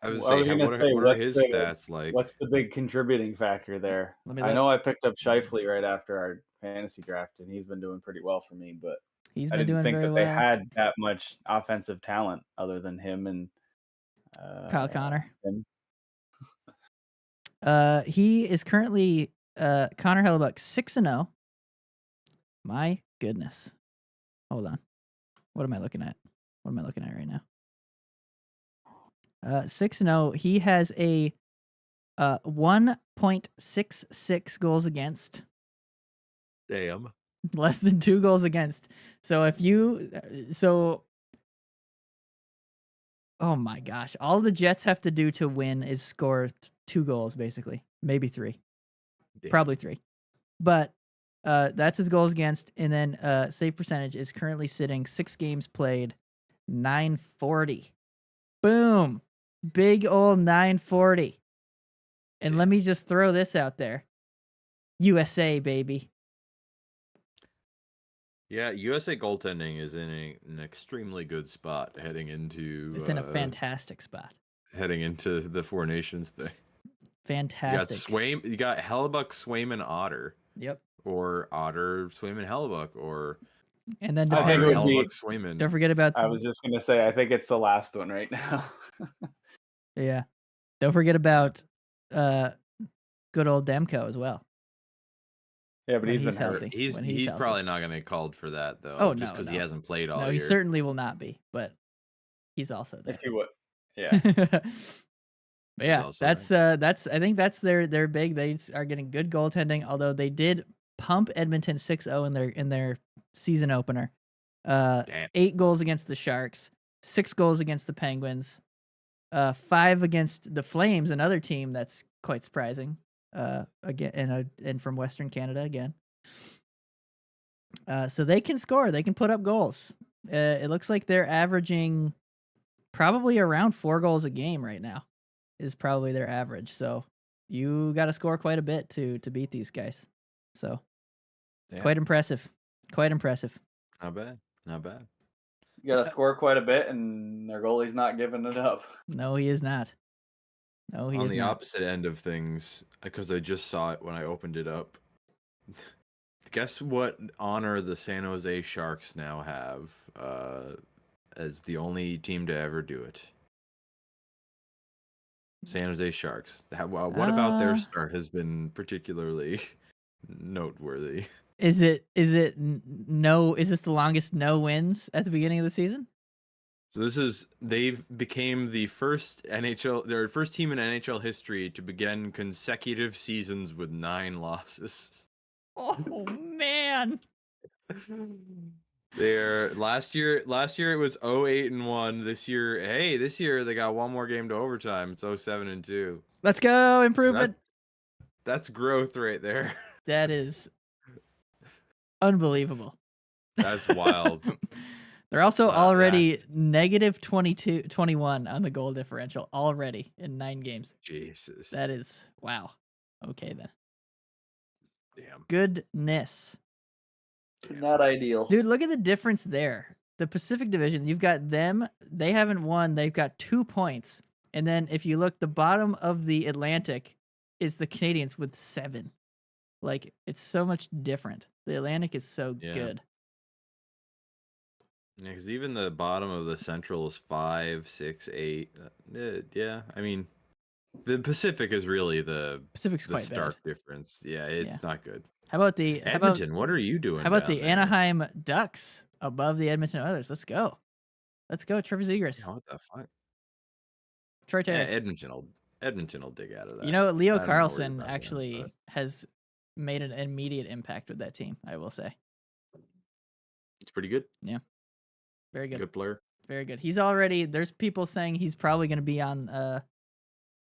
B: I was
C: gonna say,
B: what are his stats like?
C: What's the big contributing factor there? I know I picked up Scheifele right after our fantasy draft, and he's been doing pretty well for me, but
A: He's
C: I
A: been
C: didn't
A: doing
C: think
A: very
C: that
A: well.
C: they had that much offensive talent other than him and
A: Kyle Connor.
C: Him.
A: He is currently Connor Hellebuck 6-0. My goodness. Hold on. What am I looking at? What am I looking at right now? 6-0. He has a 1.66 goals against.
B: Damn.
A: Less than 2 goals against. So if you oh my gosh, all the Jets have to do to win is score 2 goals basically, maybe 3.
B: Damn.
A: Probably 3. But that's his goals against, and then save percentage is currently sitting 6 games played, 940. Boom. Big old 940. And let me just throw this out there. USA, baby.
B: Yeah, USA goaltending is in an extremely good spot heading into.
A: It's in a fantastic spot.
B: Heading into the Four Nations thing.
A: Fantastic.
B: You got Hellebuck, Swayman, Otter.
A: Yep.
B: Or Otter, Swayman, Hellebuck, or
A: and then
B: Hellebuck, Swayman.
A: Don't forget about.
C: I was just gonna say, I think it's the last one right now.
A: Yeah. Don't forget about good old Demko as well.
C: Yeah, but he's been hurt.
A: Healthy.
B: He's probably not going to be called for that though.
A: Oh,
B: just because he hasn't played all
A: year.
B: No,
A: he certainly will not be. But he's also there.
C: If he would, yeah.
A: But yeah, that's I think that's their big. They are getting good goaltending. Although they did pump Edmonton 6-0 in their season opener. 8 goals against the Sharks, 6 goals against the Penguins, 5 against the Flames, another team that's quite surprising. Again, and from Western Canada again. So they can score. They can put up goals. It looks like they're averaging probably around 4 goals a game right now. Is probably their average. So you got to score quite a bit to beat these guys. So quite impressive. Quite impressive.
B: Not bad. Not bad.
C: You got to score quite a bit, and their goalie's not giving it up.
A: No, he is not. No, he is not.
B: On the opposite end of things, because I just saw it when I opened it up. Guess what honor the San Jose Sharks now have as the only team to ever do it? San Jose Sharks. What about their start has been particularly noteworthy?
A: Is it no? Is this the longest no wins at the beginning of the season?
B: So they've became the first team in NHL history to begin consecutive seasons with 9 losses.
A: Oh man.
B: Last year it was 0-8-1. This year they got one more game to overtime. It's 0-7-2.
A: Let's go, improvement.
B: That's growth right there.
A: That is unbelievable.
B: That's wild.
A: They're also already negative 21 on the goal differential already in 9 games.
B: Jesus.
A: That is wow. Okay then.
B: Damn.
A: Goodness.
C: Not ideal.
A: Dude, look at the difference there. the Pacific Division, you've got them. They haven't won. They've got 2 points. And then if you look, the bottom of the Atlantic is the Canadians with 7. Like, it's so much different. The Atlantic is so good.
B: Yeah, because even the bottom of the Central is 5, 6, 8. Yeah, I mean, the Pacific is really the
A: Pacific's quite
B: stark
A: bad.
B: difference. Yeah, it's not good.
A: How about the
B: Edmonton? What are you doing?
A: How about
B: down
A: the
B: there?
A: Anaheim Ducks above the Edmonton Oilers? Let's go. Let's go, Trevor Zegras.
B: Yeah, what the fuck?
A: Troy Taylor.
B: Edmonton will dig out of that.
A: You know, Leo
B: I'm not worried
A: Carlson
B: about
A: actually
B: them,
A: has made an immediate impact with that team, I will say.
B: it's pretty good.
A: Yeah. Very good.
B: Good player.
A: Very good. He's already, there's people saying he's probably going to be on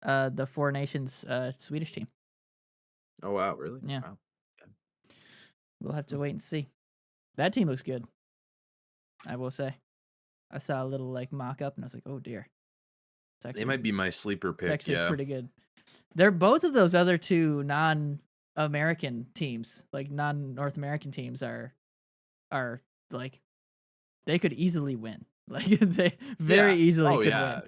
A: the Four Nations Swedish team.
B: Oh wow, really?
A: Yeah.
B: Wow.
A: We'll have to wait and see. That team looks good, I will say. I saw a little like mock up and I was like, oh dear.
B: They might be my sleeper pick.
A: It's actually pretty good. They're both of those other two non-American teams, like non-North American teams, are like they could easily win. Like they very easily could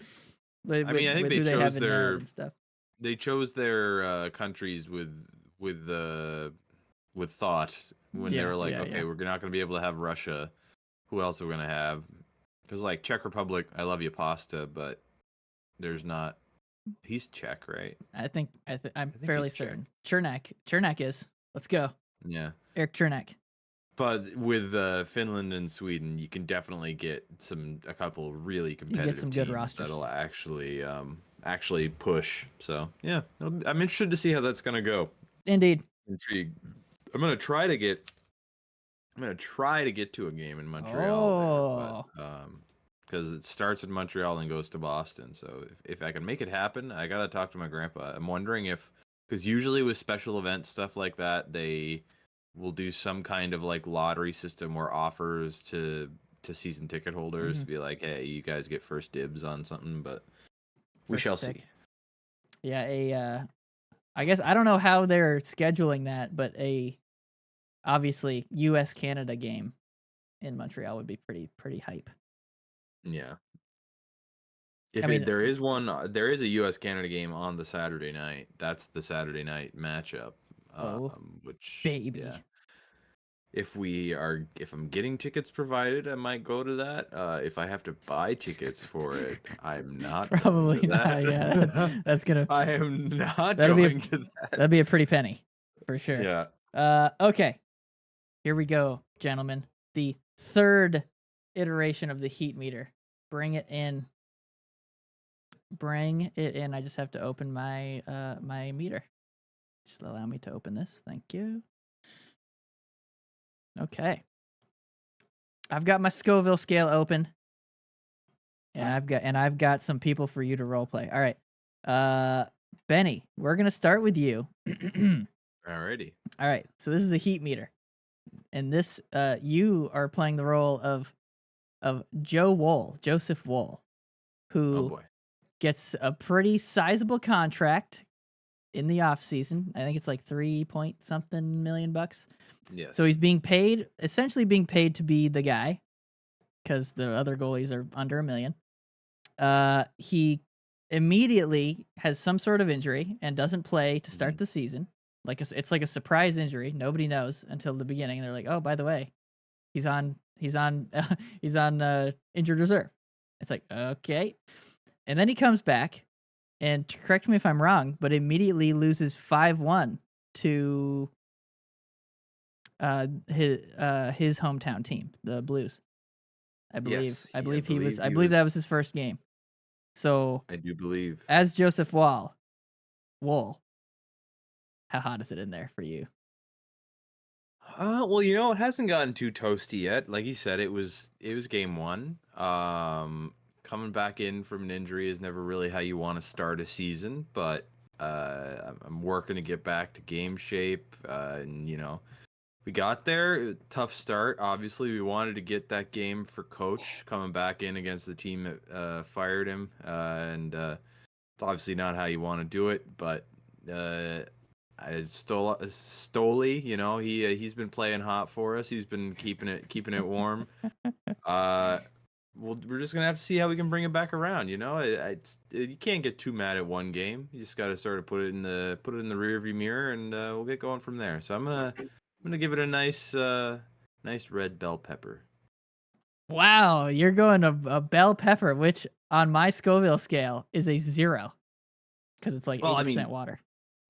A: win.
B: I mean, I think they chose their
A: stuff.
B: They chose their countries with thought when they were like, okay, we're not going to be able to have Russia. Who else are we going to have? Because like Czech Republic, I love you, Pasta, but there's not. He's Czech, right?
A: I'm fairly certain. Chernak is. Let's go.
B: Yeah.
A: Eric Chernak.
B: But with Finland and Sweden, you can definitely get a couple really competitive
A: some
B: teams
A: good rosters
B: that'll actually push. So yeah, I'm interested to see how that's gonna go.
A: Indeed.
B: Intrigued. I'm gonna try to get to a game in Montreal. Because it starts in Montreal and goes to Boston. So if I can make it happen, I gotta talk to my grandpa. I'm wondering because usually with special event stuff like that, they will do some kind of like lottery system or offers to season ticket holders to be like, hey, you guys get first dibs on something, but we shall see.
A: Yeah, I guess I don't know how they're scheduling that, but obviously US Canada game in Montreal would be pretty hype.
B: Yeah. There is a US Canada game on the Saturday night. That's the Saturday night matchup. Which
A: baby.
B: Yeah. If I'm getting tickets provided, I might go to that. If I have to buy tickets for it, I'm not.
A: Probably not. Yeah, that's gonna.
B: I am not going to that.
A: That'd be a pretty penny, for sure.
B: Yeah.
A: Okay. Here we go, gentlemen. The third iteration of the heat meter. Bring it in. I just have to open my my meter. Just allow me to open this. Thank you. Okay. I've got my Scoville scale open. And I've got some people for you to role play. All right. Benny, we're going to start with you.
B: Alrighty.
A: All right. So this is a heat meter. And this you are playing the role of Joseph Woll, who gets a pretty sizable contract in the off season. I think it's like 3-point-something million.
B: Yes.
A: So he's essentially being paid to be the guy, because the other goalies are under $1 million. He immediately has some sort of injury and doesn't play to start the season. It's like a surprise injury. Nobody knows until the beginning. They're like, oh, by the way, he's on injured reserve. It's like, okay. And then he comes back, and correct me if I'm wrong, but immediately loses 5-1 to his hometown team, the Blues. I believe that was his first game. So
B: I do believe,
A: as Joseph Woll, how hot is it in there for you?
B: Well, it hasn't gotten too toasty yet. Like you said, it was game one. Coming back in from an injury is never really how you want to start a season, but I'm working to get back to game shape. And we got there. Tough start. Obviously, we wanted to get that game for coach coming back in against the team that fired him. And it's obviously not how you want to do it, but Stoli, he's been playing hot for us. He's been keeping it warm. We're just gonna have to see how we can bring it back around. You can't get too mad at one game. You just got to sort of put it in the rearview mirror, and we'll get going from there. So I'm gonna give it a nice red bell pepper.
A: Wow, you're going a bell pepper, which on my Scoville scale is a 0 because it's like 80% water.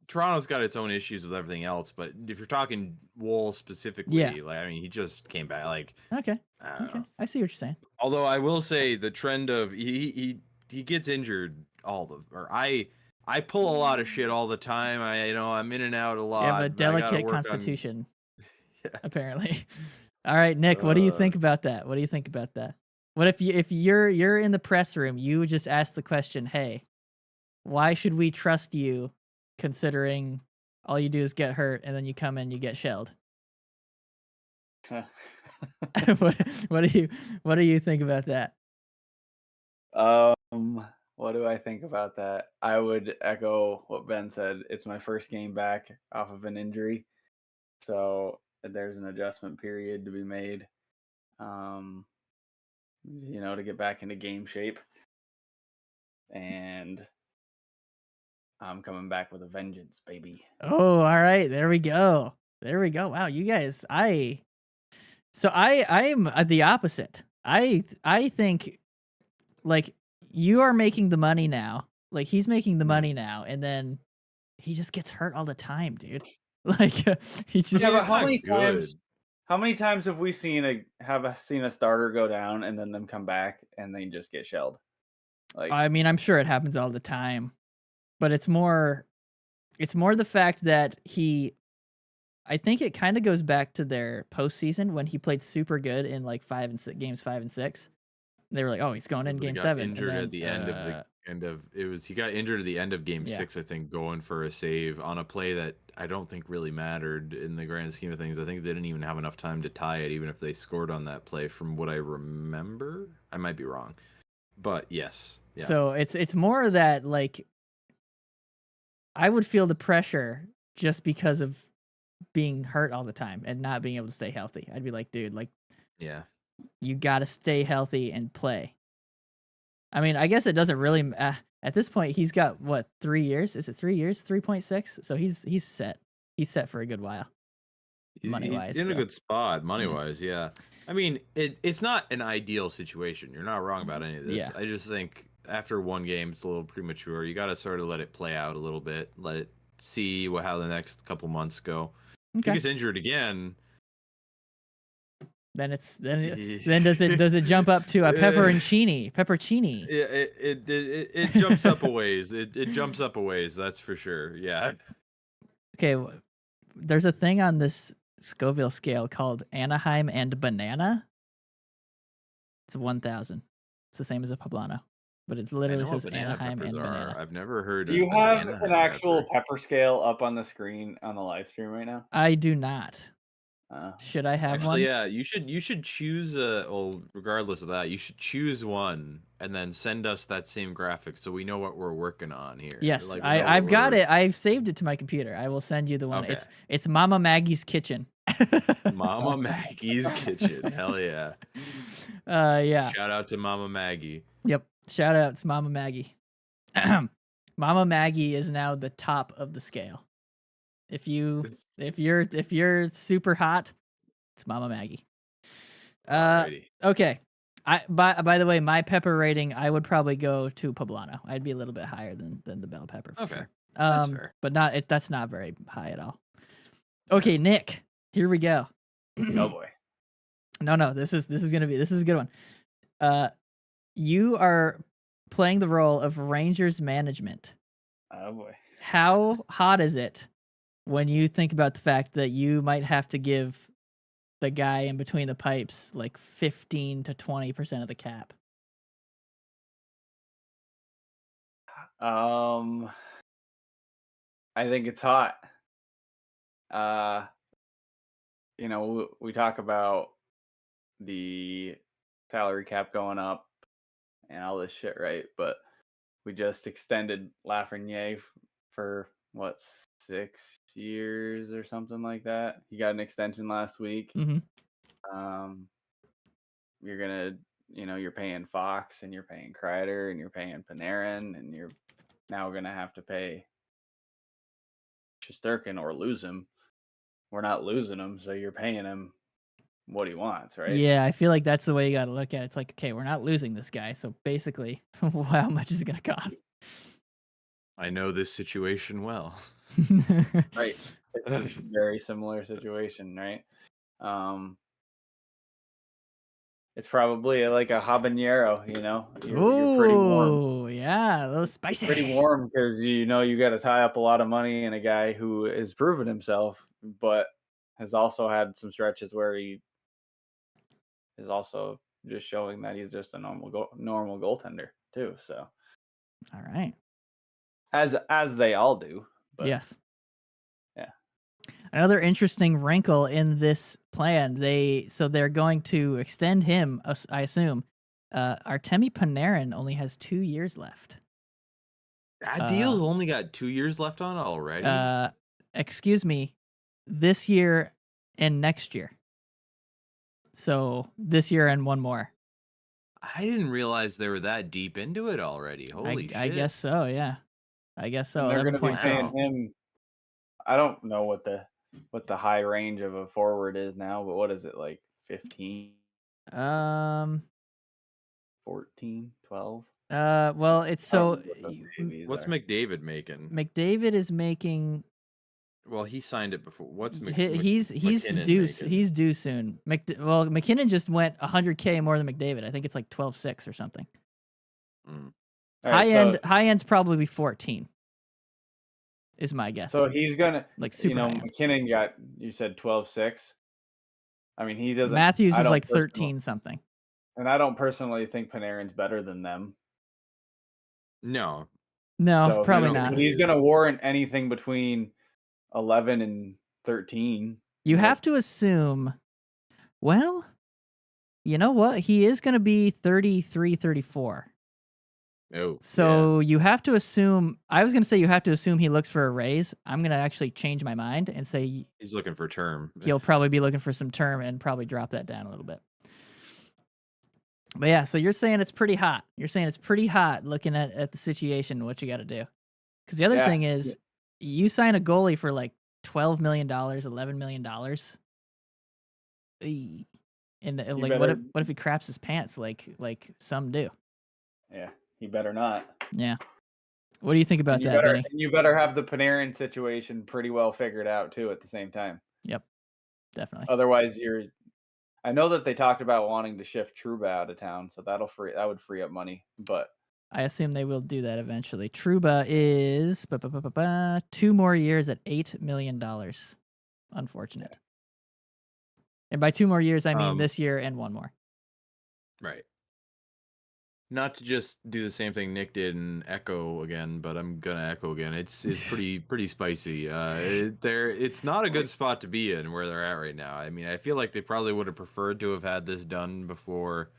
B: Toronto's got its own issues with everything else, but if you're talking Wool specifically, he just came back.
A: Okay, I see what you're saying.
B: Although I will say the trend of he gets injured I pull a lot of shit all the time. I'm in and out a lot.
A: You have a delicate constitution, apparently. All right, Nick, what do you think about that? What if you're in the press room, you just ask the question, "Hey, why should we trust you considering all you do is get hurt and then you come in, you get shelled?" What do you think about that?
C: What do I think about that? I would echo what Ben said. It's my first game back off of an injury, so there's an adjustment period to be made. To get back into game shape, and I'm coming back with a vengeance, baby.
A: Oh, all right, there we go. Wow, you guys, I'm the opposite. I think like you are making the money now. Like he's making the money now, and then he just gets hurt all the time, dude. Like he just.
C: Yeah, but how many times have we seen a starter go down and then them come back and they just get shelled?
A: I'm sure it happens all the time, but it's more the fact that I think it kind of goes back to their postseason when he played super good in like games 5 and 6. They were like, "Oh, he's going in game 7."
B: Injured at the end of he got injured at the end of game 6, I think, going for a save on a play that I don't think really mattered in the grand scheme of things. I think they didn't even have enough time to tie it, even if they scored on that play, from what I remember. I might be wrong, but yes. Yeah.
A: So it's more that like I would feel the pressure just because of being hurt all the time and not being able to stay healthy. I'd be like, dude, like,
B: yeah,
A: you got to stay healthy and play. I mean, I guess it doesn't really at this point. He's got what, 3 years? Is it 3 years? 3.6. So he's set. He's set for a good while. Money wise,
B: he's in a good spot money wise. Yeah, I mean, it's not an ideal situation. You're not wrong about any of this.
A: Yeah.
B: I just think after one game, it's a little premature. You got to sort of let it play out a little bit. Let it see how the next couple months go.
A: Okay.
B: If he gets injured again,
A: then does it jump up to a pepperoncini?
B: Yeah, it jumps up a ways. It jumps up a ways. That's for sure. Yeah.
A: Okay, there's a thing on this Scoville scale called Anaheim and Banana. It's 1,000. It's the same as a poblano, but it literally says Anaheim and Banana.
B: I've never heard.
C: Do you have an actual pepper scale up on the screen on the live stream right now?
A: I do not. Should I have one?
B: Yeah, you should choose regardless of that, you should choose one and then send us that same graphic so we know what we're working on here.
A: Yes, I've got it. I've saved it to my computer. I will send you the one. Okay. It's Mama Maggie's Kitchen.
B: Mama Maggie's Kitchen. Hell yeah.
A: Yeah.
B: Shout out to Mama Maggie.
A: Yep. Shout out to Mama Maggie. Mama Maggie is now the top of the scale. If you're super hot, it's Mama Maggie. Okay. By the way, my pepper rating, I would probably go to poblano. I'd be a little bit higher than the bell pepper. For sure.
B: That's fair.
A: But that's not very high at all. Okay, Nick, here we go.
C: Oh boy.
A: No, this is a good one. You are playing the role of Rangers management.
C: Oh boy.
A: How hot is it when you think about the fact that you might have to give the guy in between the pipes like 15 to 20% of the cap?
C: I think it's hot. We talk about the salary cap going up and all this shit, right? But we just extended Lafreniere for what, 6 years or something like that. He got an extension last week. You're gonna, you're paying Fox and you're paying Kreider and you're paying Panarin and you're now gonna have to pay Shesterkin or lose him. We're not losing him, so you're paying him what he wants, right?
A: Yeah, I feel like that's the way you got to look at it. It's like, okay, we're not losing this guy, so basically, how much is it going to cost?
B: I know this situation well.
C: Right. It's a very similar situation, right? It's probably like a habanero, You're pretty warm.
A: Oh, yeah, a little spicy.
C: Pretty warm because you got to tie up a lot of money in a guy who has proven himself, but has also had some stretches where he is also just showing that he's just a normal goaltender too. So,
A: all right,
C: as they all do. But,
A: yes.
C: Yeah.
A: Another interesting wrinkle in this plan. They're going to extend him. I assume. Artemi Panarin only has 2 years left.
B: That deal's only got 2 years left on already.
A: Excuse me, this year and next year. So this year and one more.
B: I didn't realize they were that deep into it already. Holy shit!
A: I guess so. Yeah, I guess so.
C: And they're going to be paying
A: 11.6.
C: him. I don't know what the high range of a forward is now, but what is it, like 15? 14, 12?
A: Well, it's so.
B: What's McDavid making?
A: McDavid is making.
B: Well, he signed it before. What's
A: he's due? He's due soon. McKinnon just went 100K more than McDavid. I think it's like 12.6 or something. High end's probably 14. Is my guess.
C: So he's gonna
A: super.
C: McKinnon got, you said 12.6. I mean, he doesn't.
A: Matthews is like 13 something.
C: And I don't personally think Panarin's better than them.
B: No,
A: so probably not.
C: He's gonna warrant anything between 11 and 13.
A: You have to assume. Well, you know what? He is going to be 33, 34.
B: Oh,
A: so you have to assume. I was going to say you have to assume he looks for a raise. I'm going to actually change my mind and say
B: he's looking for term.
A: He'll probably be looking for some term and probably drop that down a little bit. But yeah, so you're saying it's pretty hot. You're saying it's pretty hot looking at the situation, what you got to do. Because the other thing is, you sign a goalie for like $12 million, $11 million. And like, what if he craps his pants like some do?
C: Yeah, he better not.
A: Yeah. What do you think about that, Benny?
C: You better have the Panarin situation pretty well figured out too at the same time.
A: Yep, definitely.
C: Otherwise, I know that they talked about wanting to shift Trouba out of town, so that would free up money. But
A: I assume they will do that eventually. Trouba is 2 more years at $8 million. Unfortunate. Yeah. And by 2 more years, I mean this year and 1 more.
B: Right. Not to just do the same thing Nick did and echo again, but I'm gonna echo again. It's pretty spicy. It's not a good spot to be in where they're at right now. I mean, I feel like they probably would have preferred to have had this done before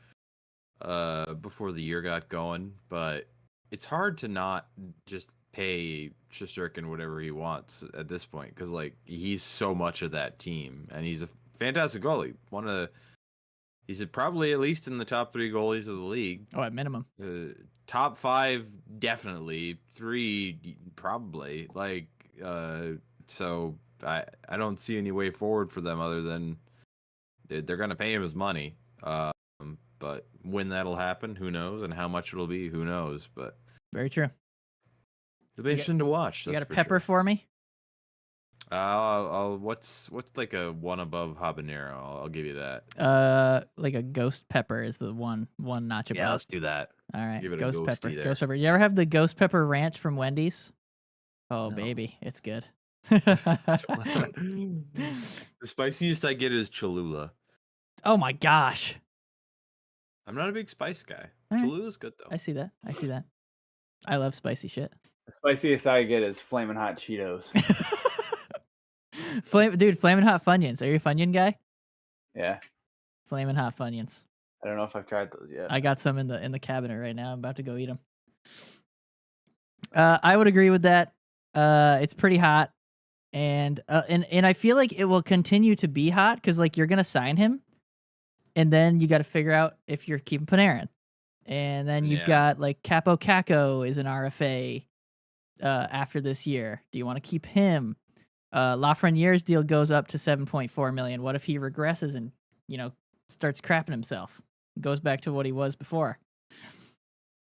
B: the year got going, but it's hard to not just pay Shesterkin whatever he wants at this point because like he's so much of that team and he's a fantastic goalie. He's probably at least in the top 3 goalies of the league.
A: Oh, at minimum.
B: Top 5, definitely. 3, probably. Like, so I don't see any way forward for them other than they're going to pay him his money. But when that'll happen, who knows? And how much it'll be, who knows? But
A: very true.
B: It'll be interesting to watch.
A: You got a pepper for me?
B: What's like a one above habanero? I'll give you that.
A: Like a ghost pepper is the one notch above.
B: Yeah, let's do that.
A: All right,
B: give it
A: ghost
B: a
A: pepper.
B: there.
A: Ghost pepper. You ever have the ghost pepper ranch from Wendy's? Oh,
B: No.
A: Baby, it's good.
B: The spiciest I get is Cholula.
A: Oh my gosh.
B: I'm not a big spice guy.
A: All right.
B: Cholula's good though.
A: I see that. I love spicy shit.
C: The spiciest I get is Flamin' Hot Cheetos.
A: Flamin' Hot Funyuns. Are you a Funyun guy?
C: Yeah.
A: Flamin' Hot Funyuns.
C: I don't know if I've tried those yet.
A: I got some in the cabinet right now. I'm about to go eat them. I would agree with that. It's pretty hot, and I feel like it will continue to be hot because like you're gonna sign him, and then you got to figure out if you're keeping Panarin, and then you've got like Capo Caco is an RFA after this year. Do you want to keep him? Lafreniere's deal goes up to $7.4 million. What if he regresses and starts crapping himself, goes back to what he was before?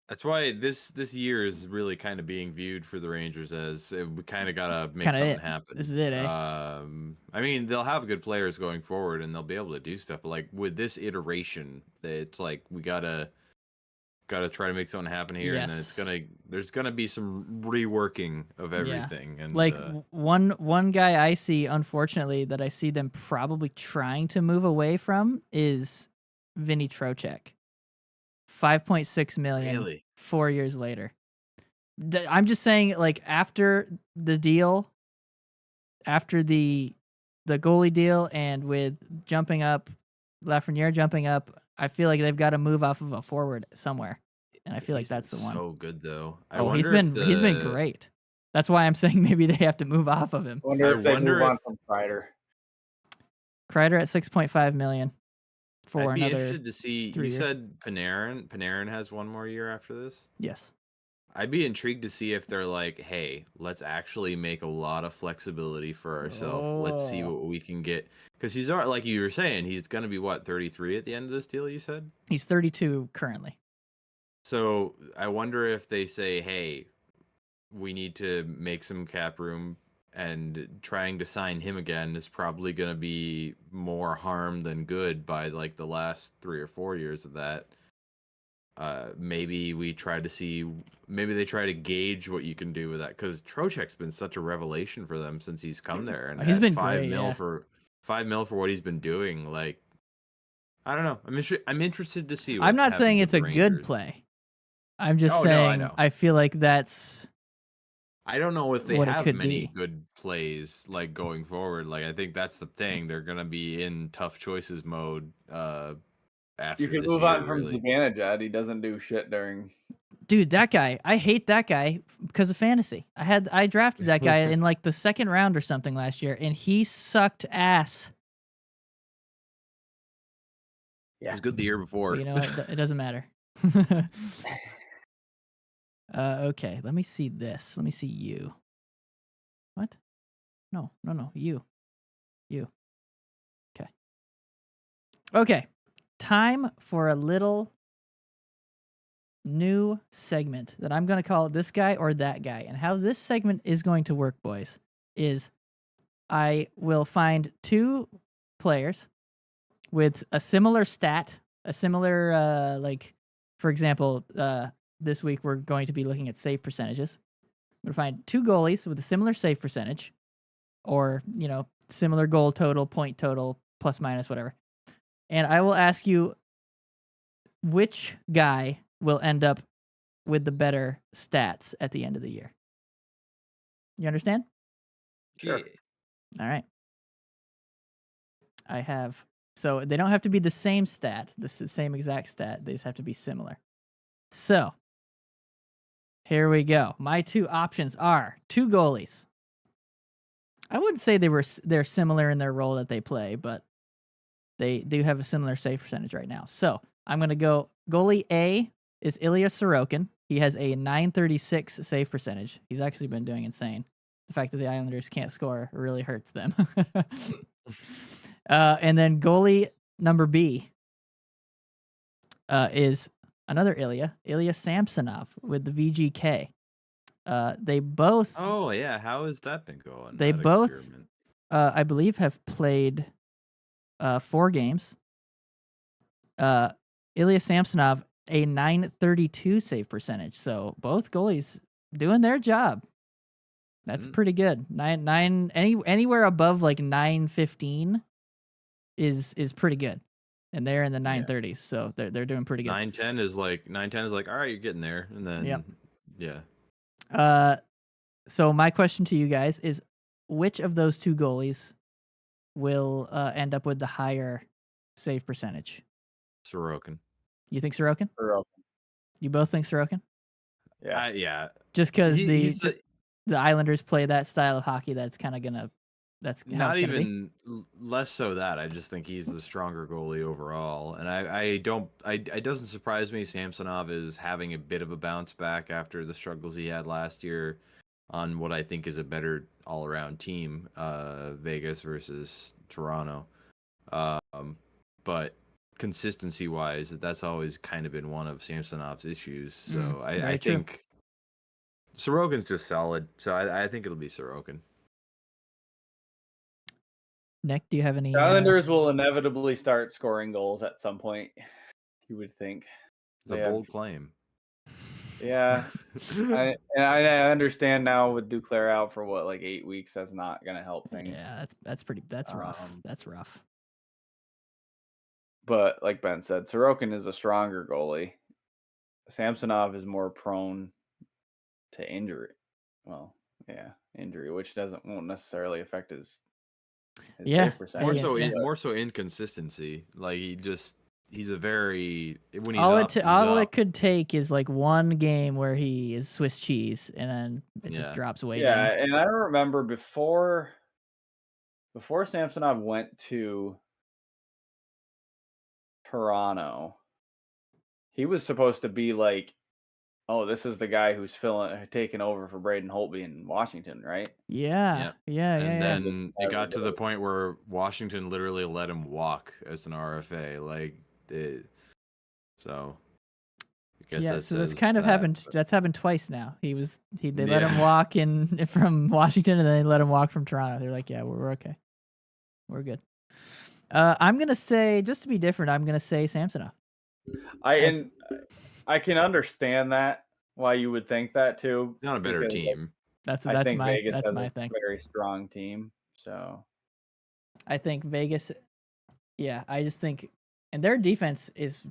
B: That's why this year is really kind of being viewed for the Rangers as we kind of gotta make something happen.
A: This is it, eh?
B: I mean, they'll have good players going forward, and they'll be able to do stuff. But like with this iteration, it's like we gotta try to make something happen here, and then there's gonna be some reworking of everything. And
A: like one guy I see, unfortunately, that I see them probably trying to move away from is Vinny Trocheck. $5.6 million.
B: Really?
A: 4 years later. I'm just saying, like after the deal, after the goalie deal, and with Lafreniere jumping up, I feel like they've got to move off of a forward somewhere, and I feel like that's the one.
B: So good though.
A: He's been great. That's why I'm saying maybe they have to move off of him.
C: I wonder if they move on from Kreider.
A: Kreider at $6.5 million.
B: I'd be interested to see. You said Panarin has one more year after this?
A: Yes.
B: I'd be intrigued to see if they're like, hey, let's actually make a lot of flexibility for ourselves. Let's see what we can get. Because he's, like you were saying, he's going to be, 33 at the end of this deal, you said?
A: He's 32 currently.
B: So I wonder if they say, hey, we need to make some cap room, and trying to sign him again is probably going to be more harm than good by like the last 3 or 4 years of that. Maybe they try to gauge what you can do with that, because Trocheck's been such a revelation for them since he's come there, and
A: he's been
B: $5
A: great,
B: million for $5 million for what he's been doing. Like, I don't know. I'm interested to see.
A: I'm not saying it's a good play. I'm just saying I feel like that's.
B: I don't know if they have many good plays like going forward. Like, I think that's the thing. They're gonna be in tough choices mode. After
C: you can move on from Zibanejad. He doesn't do shit during.
A: Dude, that guy. I hate that guy because of fantasy. I drafted that guy in like the second round or something last year, and he sucked ass.
B: Yeah, he was good the year before.
A: But, it doesn't matter. Okay, let me see this. Let me see you. What? No. You. Okay. Time for a little new segment that I'm going to call This Guy or That Guy. And how this segment is going to work, boys, is I will find 2 players with a similar stat, a similar, for example, this week we're going to be looking at save percentages. I'm going to find 2 goalies with a similar save percentage, or, similar goal total, point total, plus minus, whatever. And I will ask you which guy will end up with the better stats at the end of the year. You understand?
C: Sure.
A: All right. So they don't have to be the same stat, the same exact stat. They just have to be similar. So, here we go. My 2 options are 2 goalies. I wouldn't say they're similar in their role that they play, but they do have a similar save percentage right now. So I'm going to go goalie A is Ilya Sorokin. He has a .936 save percentage. He's actually been doing insane. The fact that the Islanders can't score really hurts them. And then goalie number B is another Ilya Samsonov with the VGK. They both.
B: Oh yeah, how has that been going?
A: They both, I believe, have played 4 games. Ilya Samsonov a .932 save percentage. So both goalies doing their job. That's pretty good. Anywhere above like 915 is pretty good. And they're in the 930s, so they're doing pretty good.
B: 910 is like all right, you're getting there, and then
A: So my question to you guys is, which of those 2 goalies will end up with the higher save percentage?
B: Sorokin.
A: You think Sorokin?
C: Sorokin.
A: You both think Sorokin?
C: Yeah.
B: Yeah.
A: Just because the Islanders play that style of hockey, that's kind of gonna. That's how
B: Not
A: it's gonna be.
B: even less so that I just think he's the stronger goalie overall, and I don't. It doesn't surprise me. Samsonov is having a bit of a bounce back after the struggles he had last year on what I think is a better all around team, Vegas versus Toronto. But consistency wise, that's always kind of been one of Samsonov's issues. So I think Sorokin's just solid. So I think it'll be Sorokin.
A: Nick, do you have any?
C: The Islanders will inevitably start scoring goals at some point. You would think.
B: The bold claim.
C: Yeah, I understand now with Duclair out for what, like 8 weeks. That's not gonna help things.
A: Yeah, that's rough. That's rough.
C: But like Ben said, Sorokin is a stronger goalie. Samsonov is more prone to injury. Well, yeah, injury, which won't necessarily affect his save percentage.
B: More so inconsistency. Like he's a very when he's
A: all it could take is like one game where he is Swiss cheese and then it just drops way down.
C: Yeah, and I remember before Samsonov went to Toronto, he was supposed to be like, oh, this is the guy who's taking over for Braden Holtby in Washington, right?
A: Yeah.
B: And then it got to the point where Washington literally let him walk as an RFA. So I guess
A: so that's kind of happened. That's happened twice now. They let him walk in from Washington, and then they let him walk from Toronto. They're like, yeah, we're okay, we're good. I'm gonna say, just to be different, I'm gonna say Samsonov.
C: I can understand that, why you would think that too.
B: Not a better team.
A: That's my thing.
C: Very strong team. So
A: I think Vegas. Yeah, I just think, and their defense is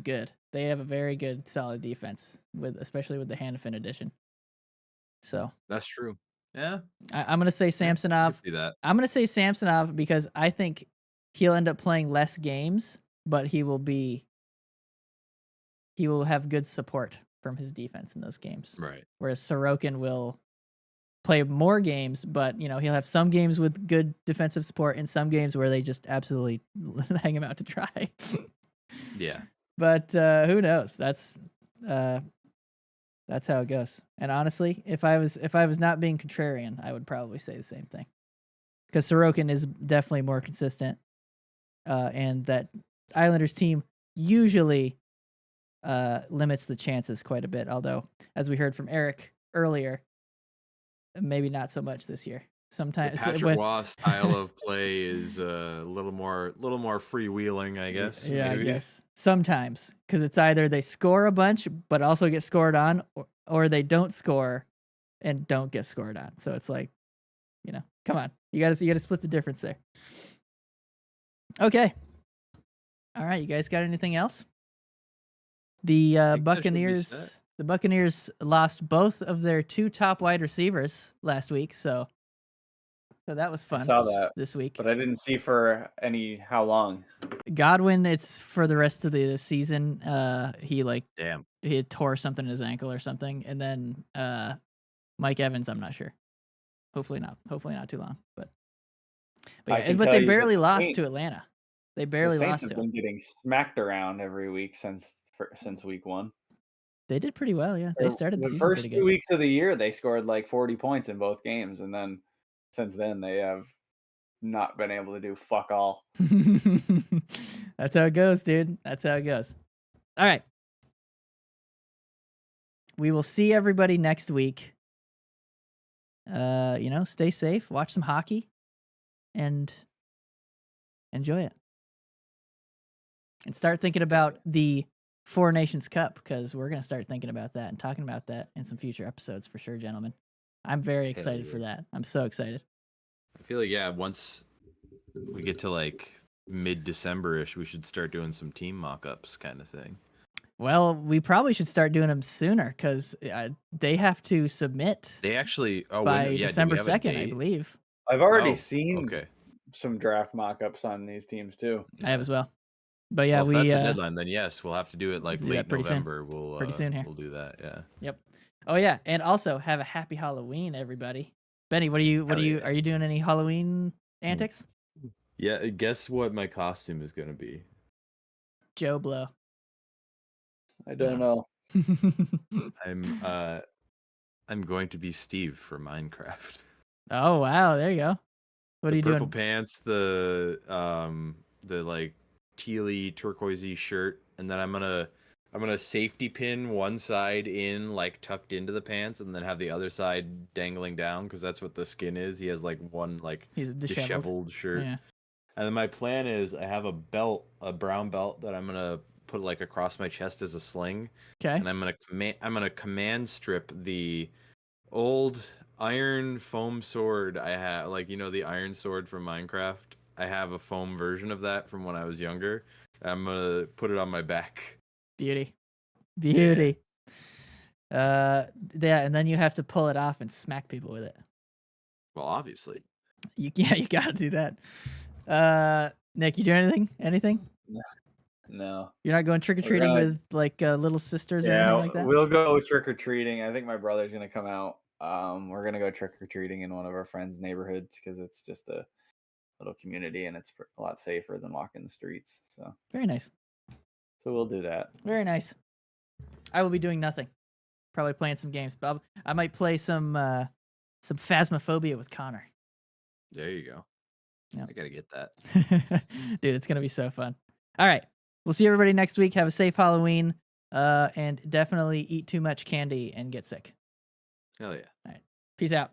A: good. They have a very good, solid defense especially with the Hanifin addition. So
B: that's true. Yeah,
A: I'm gonna say Samsonov. I'm gonna say Samsonov because I think he'll end up playing less games, but he will have good support from his defense in those games.
B: Right.
A: Whereas Sorokin will play more games, but he'll have some games with good defensive support and some games where they just absolutely hang him out to dry.
B: Yeah.
A: But who knows? That's how it goes. And honestly, if I was not being contrarian, I would probably say the same thing. Because Sorokin is definitely more consistent. And that Islanders team usually limits the chances quite a bit. Although, as we heard from Eric earlier, maybe not so much this year. Sometimes
B: Patrick Waugh style of play is a little more freewheeling, I guess.
A: Yeah, maybe. I guess sometimes, because it's either they score a bunch but also get scored on, or they don't score and don't get scored on. So it's like, come on, you gotta split the difference there. Okay, all right, you guys got anything else? The Buccaneers lost both of their 2 top wide receivers last week, so that was fun.
C: I saw that
A: this week,
C: but I didn't see for how long.
A: Godwin, it's for the rest of the season. He had tore something in his ankle or something, and then Mike Evans, I'm not sure. Hopefully not too long, but they barely lost to Atlanta. They barely lost to them.
C: Been getting smacked around every week since week 1.
A: They did pretty well, yeah. They started the season
C: first
A: pretty good.
C: 2 weeks of the year. They scored like 40 points in both games, and then since then they have not been able to do fuck all.
A: That's how it goes, dude. That's how it goes. All right. We will see everybody next week. Stay safe, watch some hockey, and enjoy it. And start thinking about the Four Nations Cup, because we're going to start thinking about that and talking about that in some future episodes for sure, gentlemen. I'm very excited for that. I'm so excited.
B: I feel like, once we get to like mid-December-ish, we should start doing some team mock-ups kind of thing.
A: Well, we probably should start doing them sooner, because they have to submit.
B: They actually
A: by December 2nd, I believe.
C: I've already seen some draft mock-ups on these teams too.
A: I have as well. But yeah,
B: if that's the deadline, then yes, we'll have to do it like late November.
A: Pretty soon here.
B: We'll do that. Yeah.
A: Yep. Oh yeah, and also have a happy Halloween, everybody. Benny, are you doing any Halloween antics?
B: Yeah, guess what my costume is gonna be?
A: Joe Blow.
C: I don't know.
B: I'm going to be Steve for Minecraft.
A: Oh wow, there you go. What are you
B: purple
A: doing?
B: pants, the like tealy turquoisey shirt, and then I'm gonna safety pin one side in, like tucked into the pants, and then have the other side dangling down because that's what the skin is. He has like one like
A: He's
B: disheveled shirt.
A: Yeah.
B: And then my plan is I have a belt, a brown belt that I'm gonna put like across my chest as a sling.
A: Okay.
B: And I'm gonna command strip the old iron foam sword I have, like, you know, the iron sword from Minecraft. I have a foam version of that from when I was younger. I'm gonna put it on my back.
A: Beauty.
B: Yeah,
A: Yeah, and then you have to pull it off and smack people with it.
B: well, obviously.
A: You gotta do that. Nick, you do anything? Anything?
C: No.
A: You're not going trick or treating with like little sisters or anything like that?
C: We'll go trick or treating. I think my brother's gonna come out. We're gonna go trick or treating in one of our friends' neighborhoods because it's just a little community and it's a lot safer than walking the streets. So
A: very nice.
C: So we'll do that.
A: Very nice. I will be doing nothing. Probably playing some games, but I might play some Phasmophobia with Connor.
B: There you go. Yeah. I gotta get that.
A: Dude, it's gonna be so fun. All right. We'll see everybody next week. Have a safe Halloween. And definitely eat too much candy and get sick.
B: Hell yeah.
A: All right. Peace out.